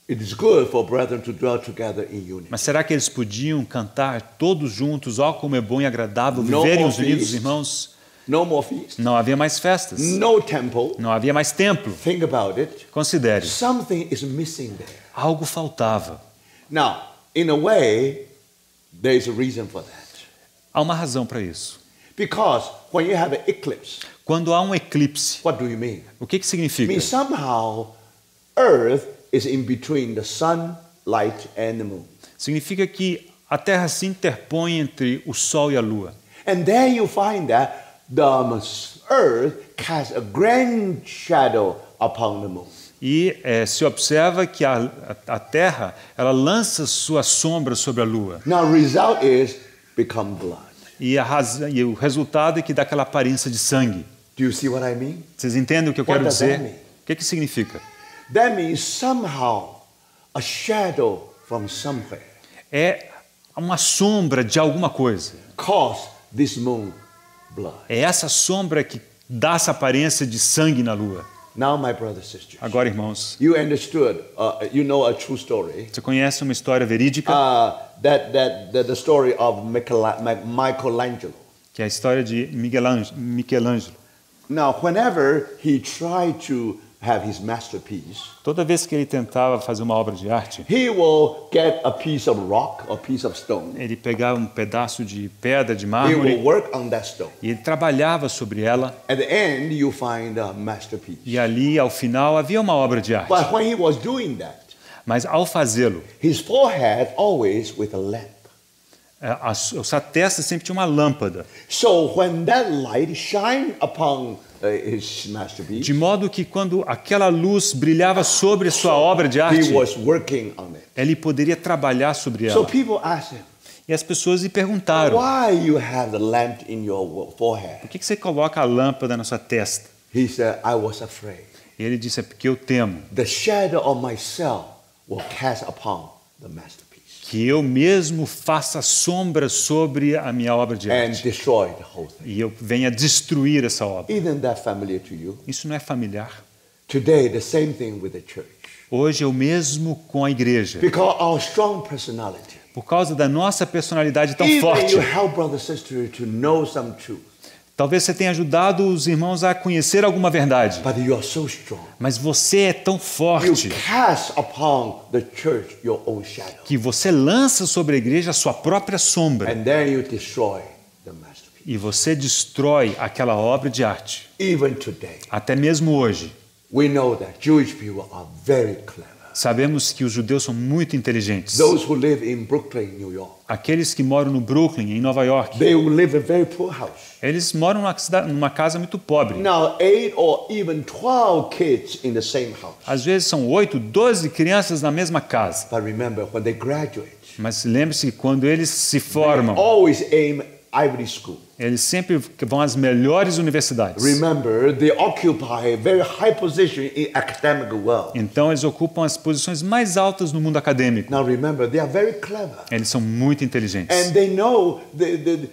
It is good for brethren to dwell together in unity. Mas será que eles podiam cantar todos juntos? Ó, como é bom e agradável No viverem more os unidos, feast. irmãos. No more feast, Não havia mais festas. no temple. Não havia mais templo. Think about it. Considere, Something is missing there. algo faltava. Now, in a way, there is a reason for that. Há uma razão para isso. Because when you have an eclipse, Quando há um eclipse, what do you mean? o que It significa? means somehow Earth is in between the sun, light, and the moon. Significa que a Terra se interpõe entre o Sol e a Lua. And then you find that the Earth casts a grand shadow upon the moon. E se observa que a Terra ela lança sua sombra sobre a Lua. Now, result is become blood. E o resultado é que dá aquela aparência de sangue. Do you see what I mean? Vocês entendem o que eu What quero does that dizer? mean? O que significa? That means somehow a shadow from somewhere É uma sombra de alguma coisa. caused this moon blood. É essa sombra que dá essa aparência de sangue na Lua. Now, my brothers and sisters, Agora, irmãos, you understood, you know a true story. você conhece uma história verídica, The story of Michelangelo. que é a história de Michelangelo. Now, whenever he tried to have his masterpiece, Toda vez que ele tentava fazer uma obra de arte, he will get a piece of rock, a piece of stone. ele pegava um pedaço de pedra, de He will mármore, work on that stone. e ele trabalhava sobre ela, At the end, you find a masterpiece. e ali, ao final, havia uma obra de arte. But when he was doing that, Mas, ao fazê-lo, his forehead always with a lamp. a sua testa sempre tinha uma lâmpada. So when that light shine upon his masterpiece. de modo que quando aquela luz brilhava sobre a sua obra de He arte, was working on it. ele poderia trabalhar sobre So ela. people asked him, E as pessoas lhe perguntaram: why you have the lamp in your forehead? por que você coloca a lâmpada na sua testa? He said, I was afraid. E ele disse: é porque eu temo The shadow of myself will cast upon the masterpiece que eu mesmo faça sombra sobre a minha obra de and arte destroy the whole thing. e eu venha destruir essa obra. Isn't that familiar to you? Isso não é familiar? Today, the same thing with the church. Hoje é o mesmo com a igreja. Because our strong personality. Por causa da nossa personalidade tão Even forte, you help brother and sister to know some truth, talvez você tenha ajudado os irmãos a conhecer alguma verdade, but you are so strong. mas você é tão You forte cast upon the church your own shadow, que você lança sobre a igreja a sua própria sombra and then you destroy the masterpiece. e você destrói aquela obra de arte. Even today, Até mesmo hoje, we know that Jewish people are very clever. sabemos que os judeus são muito inteligentes. Those who live in Brooklyn, New York, Aqueles que moram no Brooklyn, em Nova York, they will live in a very poor house. eles moram numa casa muito pobre. Now, 8 or even 12 kids in the same house. Às vezes são 8, 12 crianças na mesma casa. But remember, when they graduate, Mas lembre-se que quando eles se they formam, always aim Ivy School. eles sempre vão às melhores universidades. Remember, they occupy a very high position in academic world. Então eles ocupam as posições mais altas no mundo acadêmico. Now remember, they are very clever. Eles são muito inteligentes. And they know,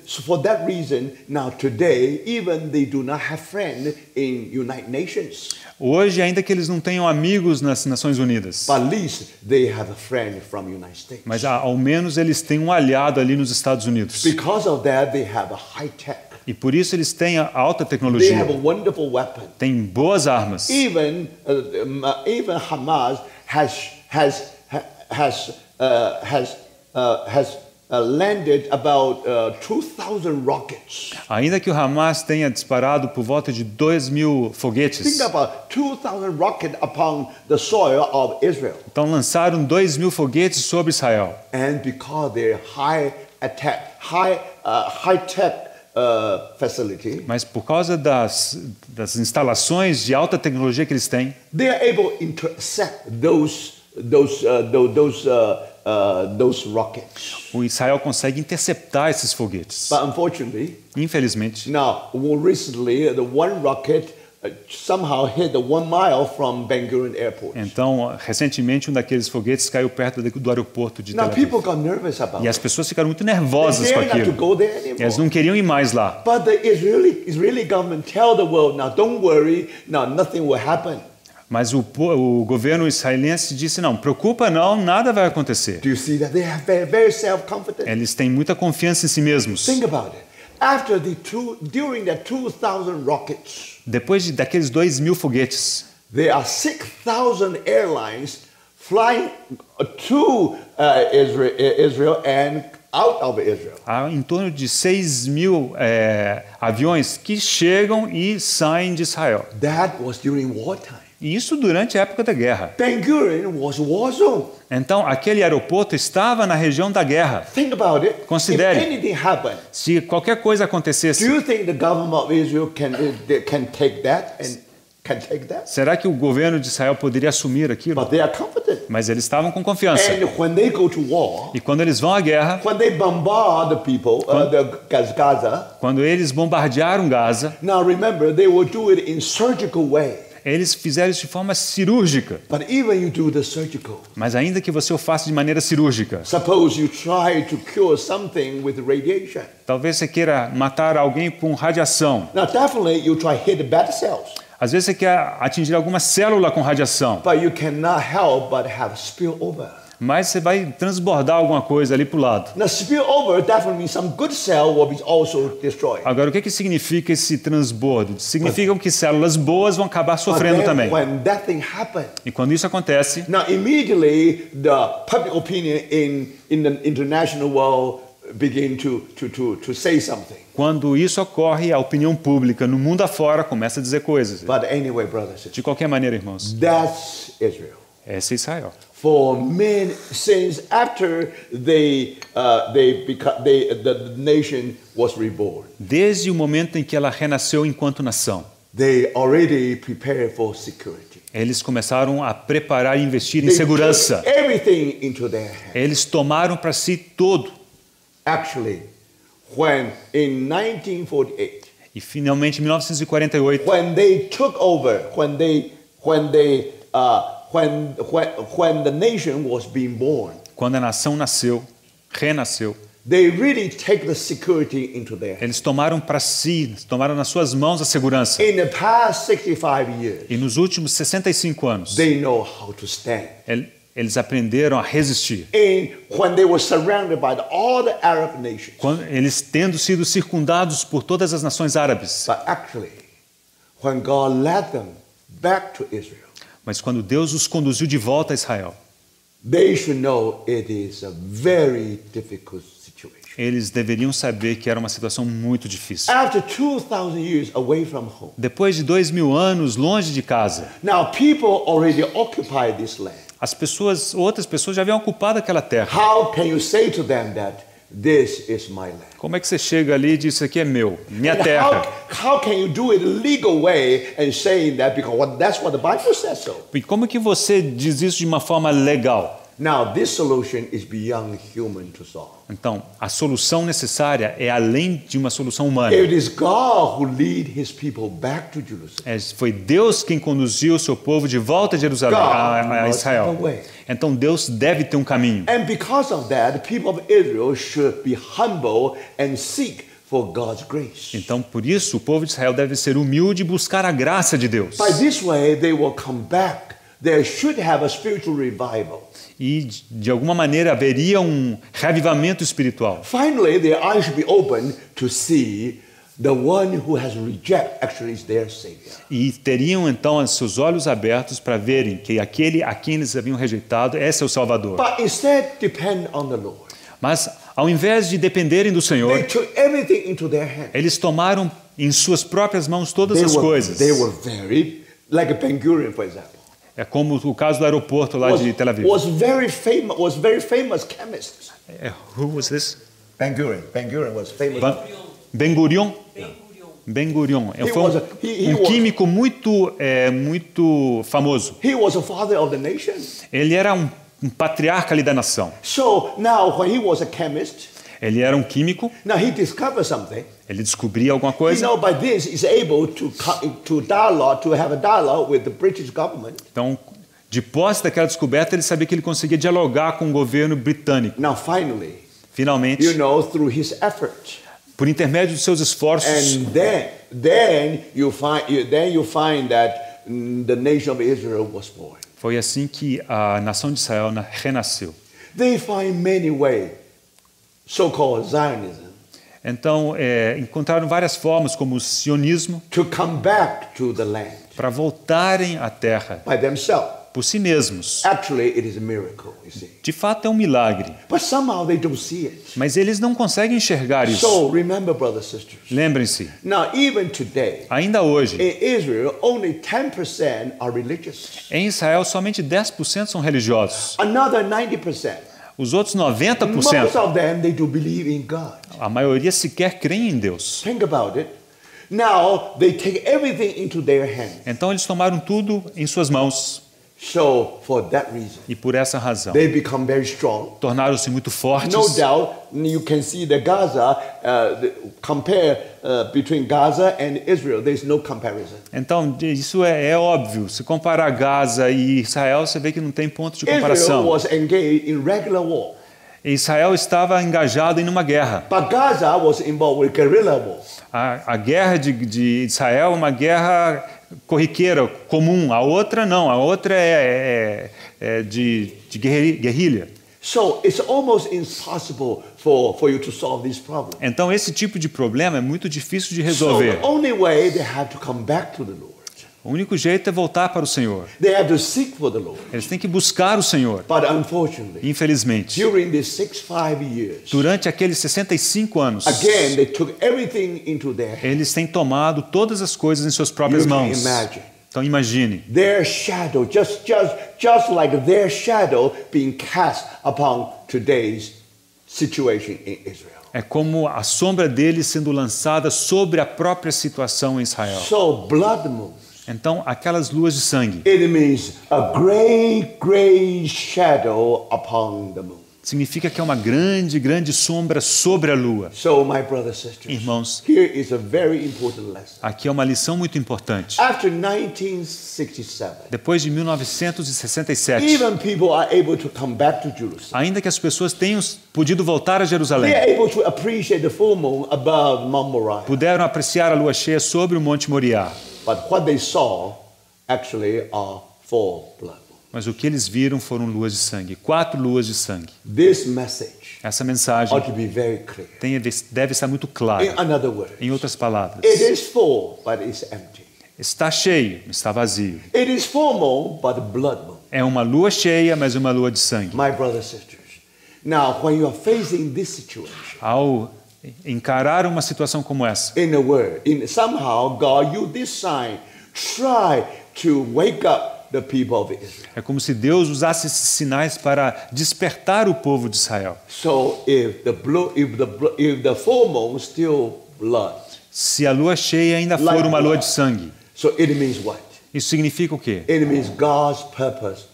so for that reason, now today, even they do not have friends in United Nations. Hoje, ainda que eles não tenham amigos nas Nações Unidas, But at least they have a friend from United States. mas ao menos eles têm um aliado ali nos Estados Unidos. Because of that, they have a high tech. E por isso eles têm a alta They tecnologia, have a wonderful weapon. têm boas armas. Even Hamas has landed about 2,000 rockets. Ainda que o Hamas tenha disparado por volta de 2.000 foguetes, Think about 2,000 rockets upon the soil of Israel. então lançaram 2.000 foguetes sobre Israel. And because their high tech facility, Mas por causa das instalações de alta tecnologia que eles têm, they are able to intercept those rockets. o Israel consegue interceptar esses foguetes. But unfortunately, Infelizmente, now recently the one rocket somehow hit the 1 mile from Ben Gurion Airport. então, recentemente, um daqueles foguetes caiu perto do aeroporto de Tel Now Aviv. people got nervous about E as it. pessoas ficaram muito They nervosas com dare not to aquilo. go there anymore. Eles não queriam ir mais lá. But the Israeli government tell the world, now don't worry, now nothing will happen. Mas o governo israelense disse, não, preocupa não, nada vai acontecer. Do you see that? They have very self-confidence. Eles têm muita confiança em si mesmos. Think about it. During the 2,000 rockets, Depois daqueles 2.000 foguetes, there are 6,000 airlines flying to Israel and out of Israel. há em torno de 6.000 aviões que chegam e saem de Israel. That was during wartime. E isso durante a época da guerra. Ben Gurion was war zone. Então, aquele aeroporto estava na região da guerra. Think about it. Considere. If anything happened, Se qualquer coisa do acontecesse, you think the government of Israel can take that and can take that? será que o governo de Israel poderia assumir aquilo? But they are confident. Mas eles estavam com confiança. And when they go to war, E quando eles vão à guerra, when they bombard the people, Gaza, quando eles bombardearam Gaza, now remember they will do it in surgical way. eles fizeram isso de forma cirúrgica. But even you do the surgical, Mas ainda que você o faça de maneira cirúrgica, suppose you try to cure something with radiation. talvez você queira matar alguém com radiação. Now definitely you try to hit the bad cells, Às vezes você quer atingir alguma célula com radiação, but you cannot help but have spillover. mas você vai transbordar alguma coisa ali para o lado. Now spillover definitely means some good cell will be also destroyed. Agora, o que significa esse transbordo? Significa que células boas vão acabar But sofrendo then também. when that thing happens, E quando isso acontece, now immediately the public opinion in the international world begin to say something. quando isso ocorre, a opinião pública no mundo afora começa a dizer coisas. But anyway, brothers, De qualquer maneira, irmãos, that's Israel. essa é Israel. For men, since after the nation was reborn, Desde o momento em que ela renasceu enquanto nação, they already prepared for security. Eles começaram a preparar e investir em They segurança. took everything into their hands. Eles tomaram para si todo. Actually, when in 1948, E finalmente, em 1948, when they took over, when the nation was being born, quando a nação nasceu, renasceu, they really take the security into their hands. eles tomaram para si, tomaram nas suas mãos a segurança. In the past 65 years, E nos últimos 65 anos, they know how to stand. eles aprenderam a resistir. When they were surrounded by all the Arab nations. Eles tendo sido circundados por todas as nações árabes. But actually, when God led them back to Israel, Mas quando Deus os conduziu de volta a Israel, they should know it is a very difficult situation. eles deveriam saber que era uma situação muito difícil. After 2,000 years away from home, Depois de 2000 anos longe de casa, now people already occupy this land. outras pessoas já haviam ocupado aquela terra. How can you say to them that this is my land? Como é que você chega ali e diz isso aqui é meu, minha And terra? how can you do it legal way and saying that because that's what the Bible says so? E como que você diz isso de uma forma legal? Now this solution is beyond human to solve. Então, a solução necessária é além de uma solução humana. It is God who lead his people back to Jerusalem. Foi Deus quem conduziu o seu povo de volta a Jerusalém, a Israel. Então Deus deve ter um caminho. And because of that, the people of Israel should be humble and seek for God's grace. Então, por isso, o povo de Israel deve ser humilde e buscar a graça de Deus. By this way, they will come back. They should have a spiritual revival. E, de alguma maneira, haveria um reavivamento espiritual. Finally, their eyes should be open to see the one who has rejected actually is their Savior. E teriam, então, os seus olhos abertos para verem que aquele a quem eles haviam rejeitado é seu Salvador. But instead, depend on the Lord. Mas, ao invés de dependerem do They Senhor, took everything into their hands. eles tomaram em suas próprias mãos todas as coisas. They were very, like a Ben-Gurion, for example. É como o caso do aeroporto lá de Tel Aviv. Was very famous chemist. Who was this? Ben-Gurion. Ben-Gurion was famous. Ben-Gurion? Ben-Gurion. Foi um químico muito famoso. He was a father of the nation. Ele era um patriarca ali da nação. So now when he was a chemist, ele era um químico. Now he discovered something. Ele descobria alguma coisa. You know, by this he's able to have a dialogue with the British government. Então, de posse daquela descoberta, ele sabia que ele conseguia dialogar com o governo britânico. Now finalmente, you know, through his effort. Por intermédio dos seus esforços. And then you find that the nation of Israel was born. Foi assim que a nação de Israel renasceu. They find many ways, so-called Zionism. Então, encontraram várias formas, como o sionismo, to come back to the land. Para voltarem à terra. By themselves. Por si mesmos. Actually, it is a miracle, you see. De fato, é um milagre. But somehow they don't see it. Mas eles não conseguem enxergar isso. So remember, brothers and sisters. Lembrem-se. Now, even today, ainda hoje, in Israel, only 10% are religious. Em Israel, somente 10% são religiosos. Another 90%. Os outros 90%. Most of them, they do believe in God. A maioria sequer crê em Deus. Think about it. Now they take everything into their hands. Então eles tomaram tudo em suas mãos. So, for that reason, e por essa razão, they become very strong. Tornaram-se muito fortes. No doubt, you can see the Gaza compare between Gaza and Israel. There's no comparison. Então isso é óbvio. Se comparar Gaza e Israel, você vê que não tem ponto de comparação. Israel was engaged in regular war. Israel estava engajado em uma guerra. But Gaza was involved with guerrilla war. A guerra de Israel é uma guerra corriqueira, comum. A outra não. A outra é de guerrilha. So it's almost impossible for you to solve this problem. Então esse tipo de problema é muito difícil de resolver. So the only way they have to come back to the Lord. O único jeito é voltar para o Senhor. They have to seek for the Lord. Eles têm que buscar o Senhor. But unfortunately, infelizmente, during these 65 years, durante aqueles 65 anos, again, they took everything into their hands. Eles têm tomado todas as coisas em suas próprias mãos. Então imagine. Their shadow, just like their shadow being cast upon today's situation in Israel. É como a sombra dele sendo lançada sobre a própria situação em Israel. So blood moon, Então, aquelas luas de sangue it means a great shadow upon the moon. significa que é uma grande sombra sobre a lua. So my brothers and sisters, Irmãos, here is a very important lesson. aqui é uma lição muito importante. After 1967, Depois de 1967, even people are able to come back to Jerusalem. ainda que as pessoas tenham podido voltar a They Jerusalém, are able to appreciate the full moon above Mount Moriah. puderam apreciar a lua cheia sobre o Monte Moriá. But what they saw actually are 4 blood moons. Mas o que eles viram foram luas de sangue, 4 luas de sangue. This message Essa mensagem ought to be very clear. deve estar muito In clara. another word, Em outras palavras, it is full, but it's empty. está cheio, está vazio. It is full moon, but blood moon. É uma lua cheia, mas uma lua de sangue. My brothers and sisters, now when you are facing this situation, Ao encarar uma situação como essa, in a word, somehow God used this sign, try to wake up the people of Israel. é como se Deus usasse esses sinais para despertar o povo de Israel. So if the full moon still blood, Se a lua cheia ainda for uma lua de sangue, so it means what? isso significa o quê? It means God's purpose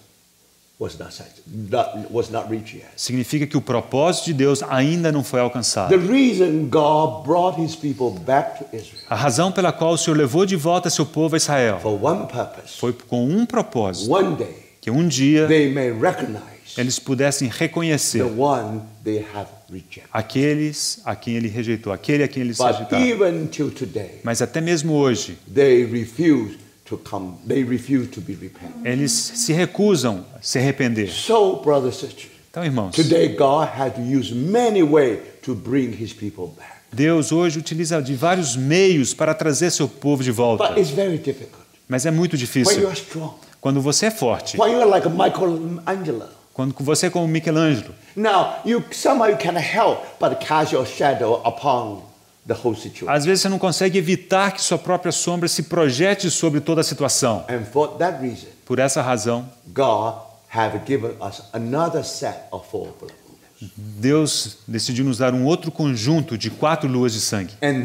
was not reached yet. Significa que o propósito de Deus ainda não foi The alcançado. reason God brought his people back to Israel A razão pela qual o Senhor levou de volta seu povo a Israel for one purpose, foi com um propósito, one day que um dia they may recognize eles pudessem the reconhecer one they have rejected. aqueles a quem ele rejeitou, aquele a quem ele se But rejeitaram. even till today, Mas até mesmo hoje, they refuse to be repentant. eles se recusam a se arrepender. So, brothers and sisters, Então, irmãos, today God had to use many ways to bring his people back. Deus hoje utiliza de vários meios para trazer seu povo de volta. But it's very difficult. Mas é muito When difícil. you are strong, Quando você é forte, when you are like Michelangelo, quando você é como Michelangelo, now somehow you cannot help but cast your shadow upon the whole situation. às vezes você não consegue evitar que sua própria sombra se projete sobre toda a situação. And for that reason, Por essa razão, God have given us another set of 4 blood moons. Deus decidiu nos dar um outro conjunto de 4 luas de sangue. And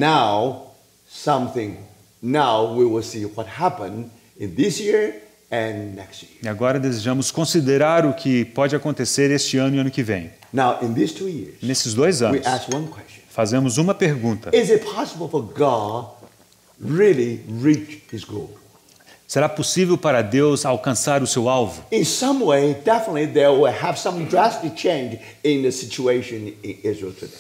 now we will see what happened in this year and next year. E agora desejamos considerar o que pode acontecer este ano e ano que vem. Now, in these 2 years, Nesses 2 we anos, ask one question. fazemos uma pergunta. Is it possible for God really reach his goal? Será possível para Deus alcançar o seu alvo? In some way, definitely there will have some drastic change in the situation in Israel today.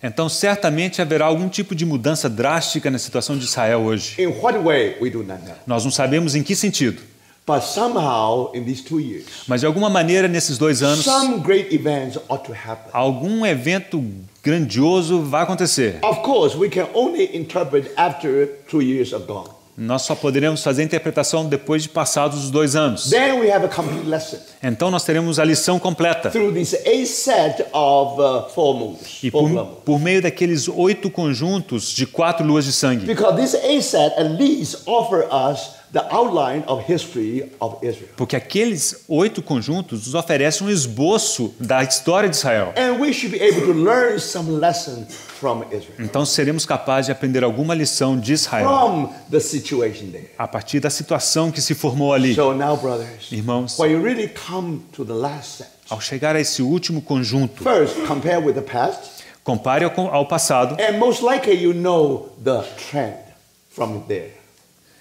Então, certamente haverá algum tipo de mudança drástica na situação de Israel hoje. In what way, we do not know. Nós não sabemos em que sentido, But somehow, in these 2 years, mas de alguma maneira nesses 2 anos, some great events ought to happen. algum evento grandioso vai acontecer. Of course, we can only interpret after 2 years are gone. Nós só poderemos fazer a interpretação depois de passados os 2 anos. Then we have a complete lesson Então nós teremos a lição completa. through this 8 set of 4 moons. E 4 blood moons. por meio daqueles 8 conjuntos de 4 luas de sangue. Because this 8 set at least offer us the outline of history of Israel. Porque aqueles 8 conjuntos nos oferecem um esboço da história de Israel. And we should be able to learn some lesson from Israel, Então seremos capazes de aprender alguma lição de Israel from the situation there. a partir da situação que se formou ali. So now, brothers, Irmãos, when you really come to the last set, ao chegar a esse último conjunto, first compare with the past, compare ao passado and most likely you know the trend from there.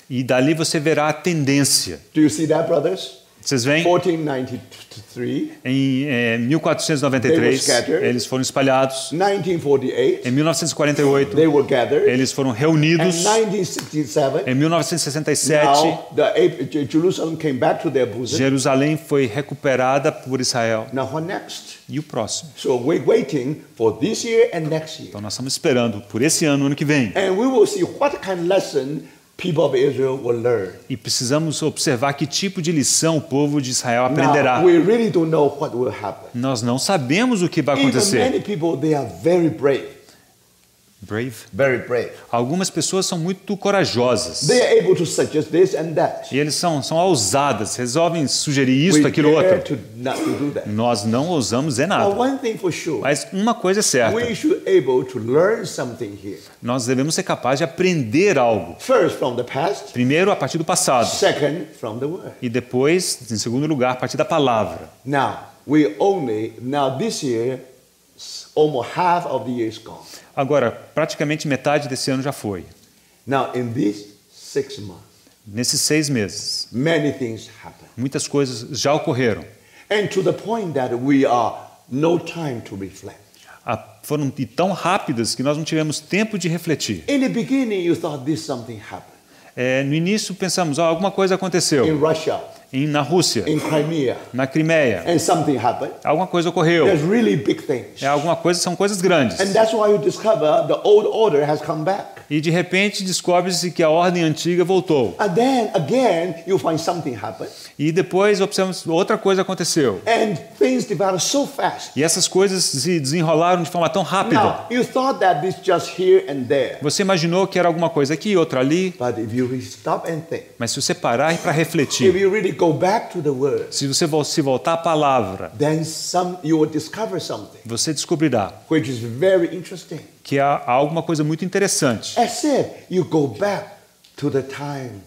e dali você verá a tendência. Do you see that, brothers? Vocês veem? 1493, Em 1493, eles foram espalhados. 1948, Em 1948, they were gathered, eles foram and reunidos. 1967, Em 1967, now Jerusalem came back to their bosom. Jerusalém foi recuperada por Israel. Now what next? E o próximo? So we're waiting for this year and next year. Então nós estamos esperando por esse ano que vem. And we will see what kind of lesson people of Israel will learn. E precisamos observar que tipo de lição o povo de Israel aprenderá. Now, we really don't know what will happen. Nós não sabemos o que vai Even acontecer. many people, they are very brave. Brave. very brave. Algumas pessoas são muito corajosas. They are able to suggest this and that. E eles são ousadas, resolvem sugerir isso, We aquilo, dare outro. not to do that. Nós não ousamos dizer But nada. one thing for sure, Mas uma coisa é certa, we should able to learn something here. nós devemos ser capazes de aprender algo. First, from the past. Primeiro, a partir do passado. Second, from the word. E depois, em segundo lugar, a partir da palavra. Now, this year, almost half of the year is gone. Agora, praticamente metade desse ano já foi. Now, in these 6 months, Nesses 6 meses, many things happen. muitas coisas já ocorreram. And to the point that we are no time to reflect. Foram tão rápidas que nós não tivemos tempo de refletir. In the beginning, you thought this something happened. No início pensamos, alguma coisa In aconteceu. Russia, Na Rússia, in Crimea, na Crimeia, and something happened. alguma coisa ocorreu. There's really big things. São coisas grandes. And that's why you discover the old order has come back. E de repente descobre-se que a ordem antiga voltou. And then again, you find something happen. E depois observamos outra coisa aconteceu. And things develop so fast. E essas coisas se desenrolaram de forma tão rápida. Now, you thought that this just here and there. Você imaginou que era alguma coisa aqui, outra ali. But if you really stop and think, Mas se você parar para if refletir, you really go back to the word, se você se voltar à palavra, then you will discover something você descobrirá which is very interesting. que há alguma coisa muito interessante. As if you go back to the time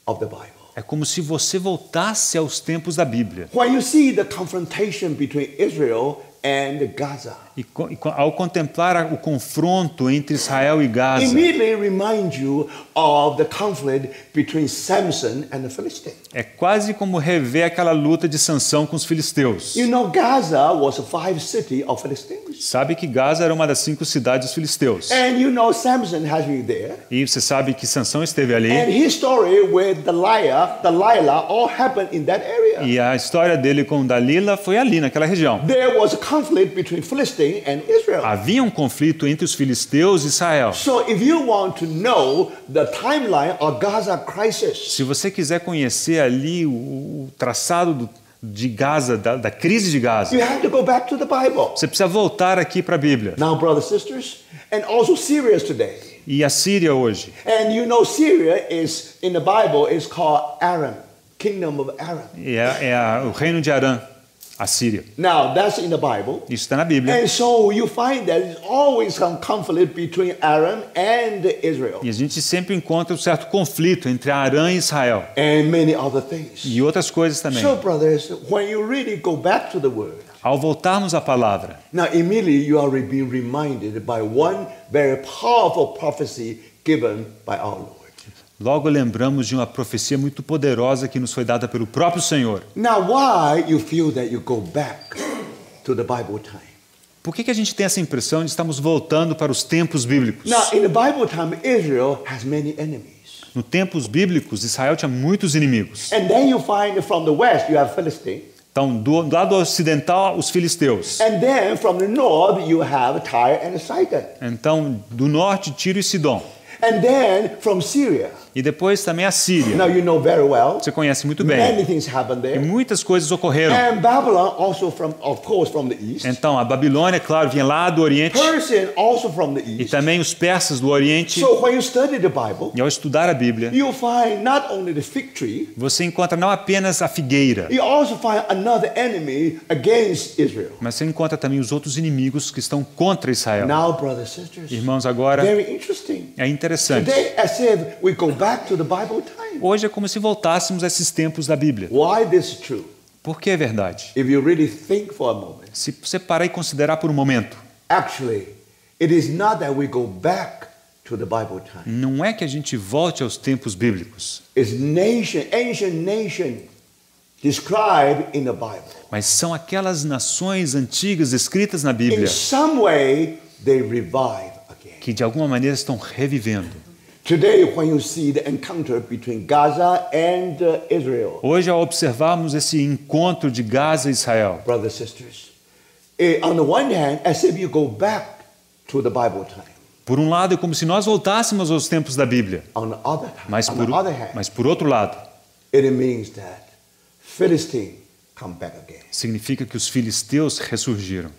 of the Bible. É como se você voltasse aos tempos da Bíblia. When you see the confrontation between Israel and Gaza, Ao contemplar o confronto entre Israel e Gaza, immediately remind you of the conflict between Samson and the Philistines. é quase como rever aquela luta de Sansão com os filisteus. You know, Gaza was a 5 city of Philistines. Sabe que Gaza era uma das 5 cidades dos filisteus. And you know Samson has been there. E você sabe que Sansão esteve ali. And his story with Delilah all happened in that area. E a história dele com Dalila foi ali, naquela região. There was a conflict between Philistine and Israel. Havia um conflito entre os filisteus e Israel. So if you want to know the timeline of Gaza crisis, Se você quiser conhecer ali o traçado de Gaza, da crise de Gaza, you have to go back to the Bible. você precisa voltar aqui para a Bíblia. Now, brothers and sisters, and also Syria today. E a Síria hoje. And you know Syria is, in the Bible, is called Aram, kingdom of Aram. O reino de Arã, a Síria. Now, that's in the Bible. Isso está na Bíblia. And so you find that there's always some conflict between Aram and Israel. E a gente sempre encontra um certo conflito entre Arã e Israel. And many other things. E outras coisas também. So, brothers, when you really go back to the Word, Ao voltarmos à palavra, now immediately you are being reminded by one very powerful prophecy given by our Lord. logo lembramos de uma profecia muito poderosa que nos foi dada pelo próprio Senhor. Now, why you feel that you go back to the Bible time? Por que a gente tem essa impressão de estarmos voltando para os tempos bíblicos? Now, in the Bible time, Israel has many enemies. Nos tempos bíblicos, Israel tinha muitos inimigos. And then you find from the west, you have Philistine. Então, do lado ocidental, os filisteus. And then from the north, you have Tyre and Sidon. Então, do norte, Tiro e Sidom. And then from Syria. E depois também a Síria. Now you know very well. Você conhece muito bem. Many things happened E there. muitas coisas ocorreram. And Babylon also of course, from the east. Então, a Babilônia, claro, vinha lá do Oriente. Persian also from the E east. também os persas do Oriente. So when you study the Bible, E ao estudar a Bíblia, you find not only the fig tree, você encontra não apenas a figueira, you also find another enemy against Israel. mas você encontra também os outros inimigos que estão contra Israel. Now, brothers and sisters, Irmãos, agora very interesting. é interessante. Today, as if we go back to the Bible time. Hoje é como se voltássemos a esses tempos da Bíblia. Why this is true? Por que é verdade? If you really think for a moment, Se você parar e considerar por um momento, actually, it is not that we go back to the Bible time. não é que a gente volte aos tempos bíblicos, It's ancient nation described in the Bible. mas são aquelas nações antigas escritas na In Bíblia some way, they revive again. que de alguma maneira estão revivendo. Today, when you see the encounter between Gaza and Israel, Hoje, ao observarmos esse encontro de Gaza e Israel, brothers and sisters, on the one hand, as if you go back to the Bible time. por um lado é como se nós voltássemos aos tempos da Bíblia, On the other time, mas on the other hand, por outro lado, it means that Philistine come back again. significa que os filisteus ressurgiram.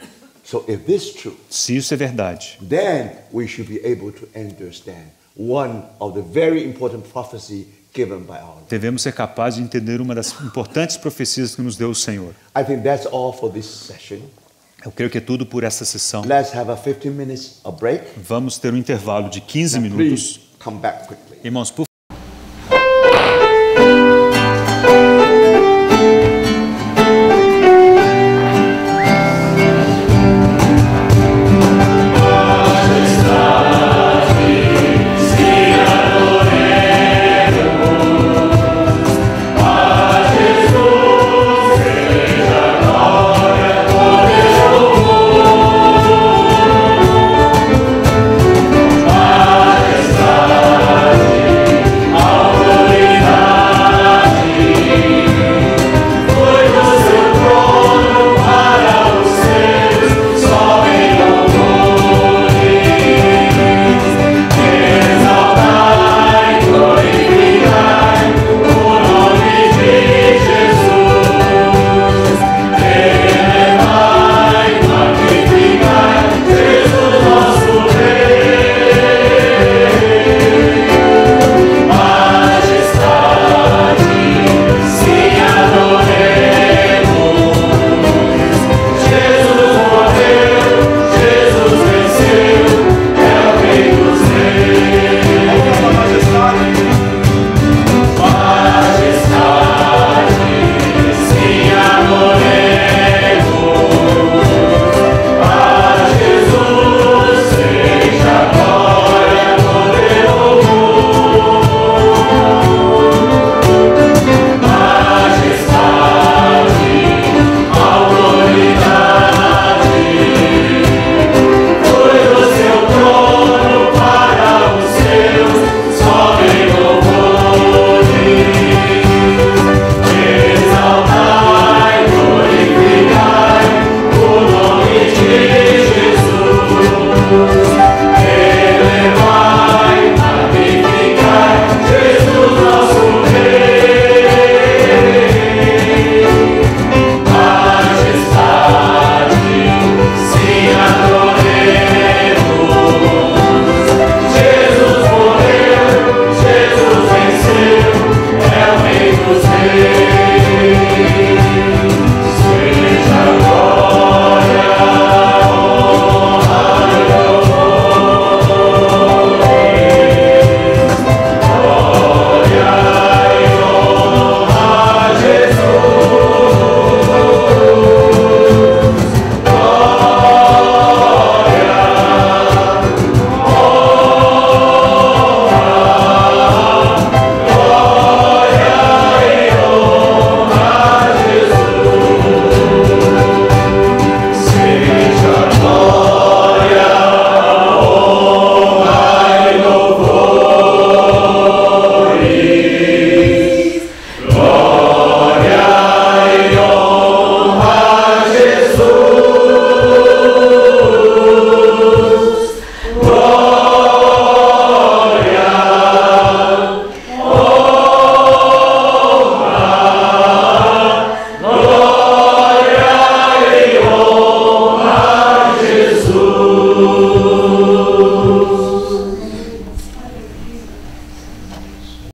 So if this is true, Se isso é verdade, then we should be able to understand one of the very important prophecy given by our Lord. devemos ser capazes de entender uma das importantes profecias que nos deu o Senhor. I think that's all for this session. Eu creio que é tudo por essa sessão. Let's have a 15 minutes of break. Vamos ter um intervalo de 15 Now, minutos. please come back quickly. Irmãos, por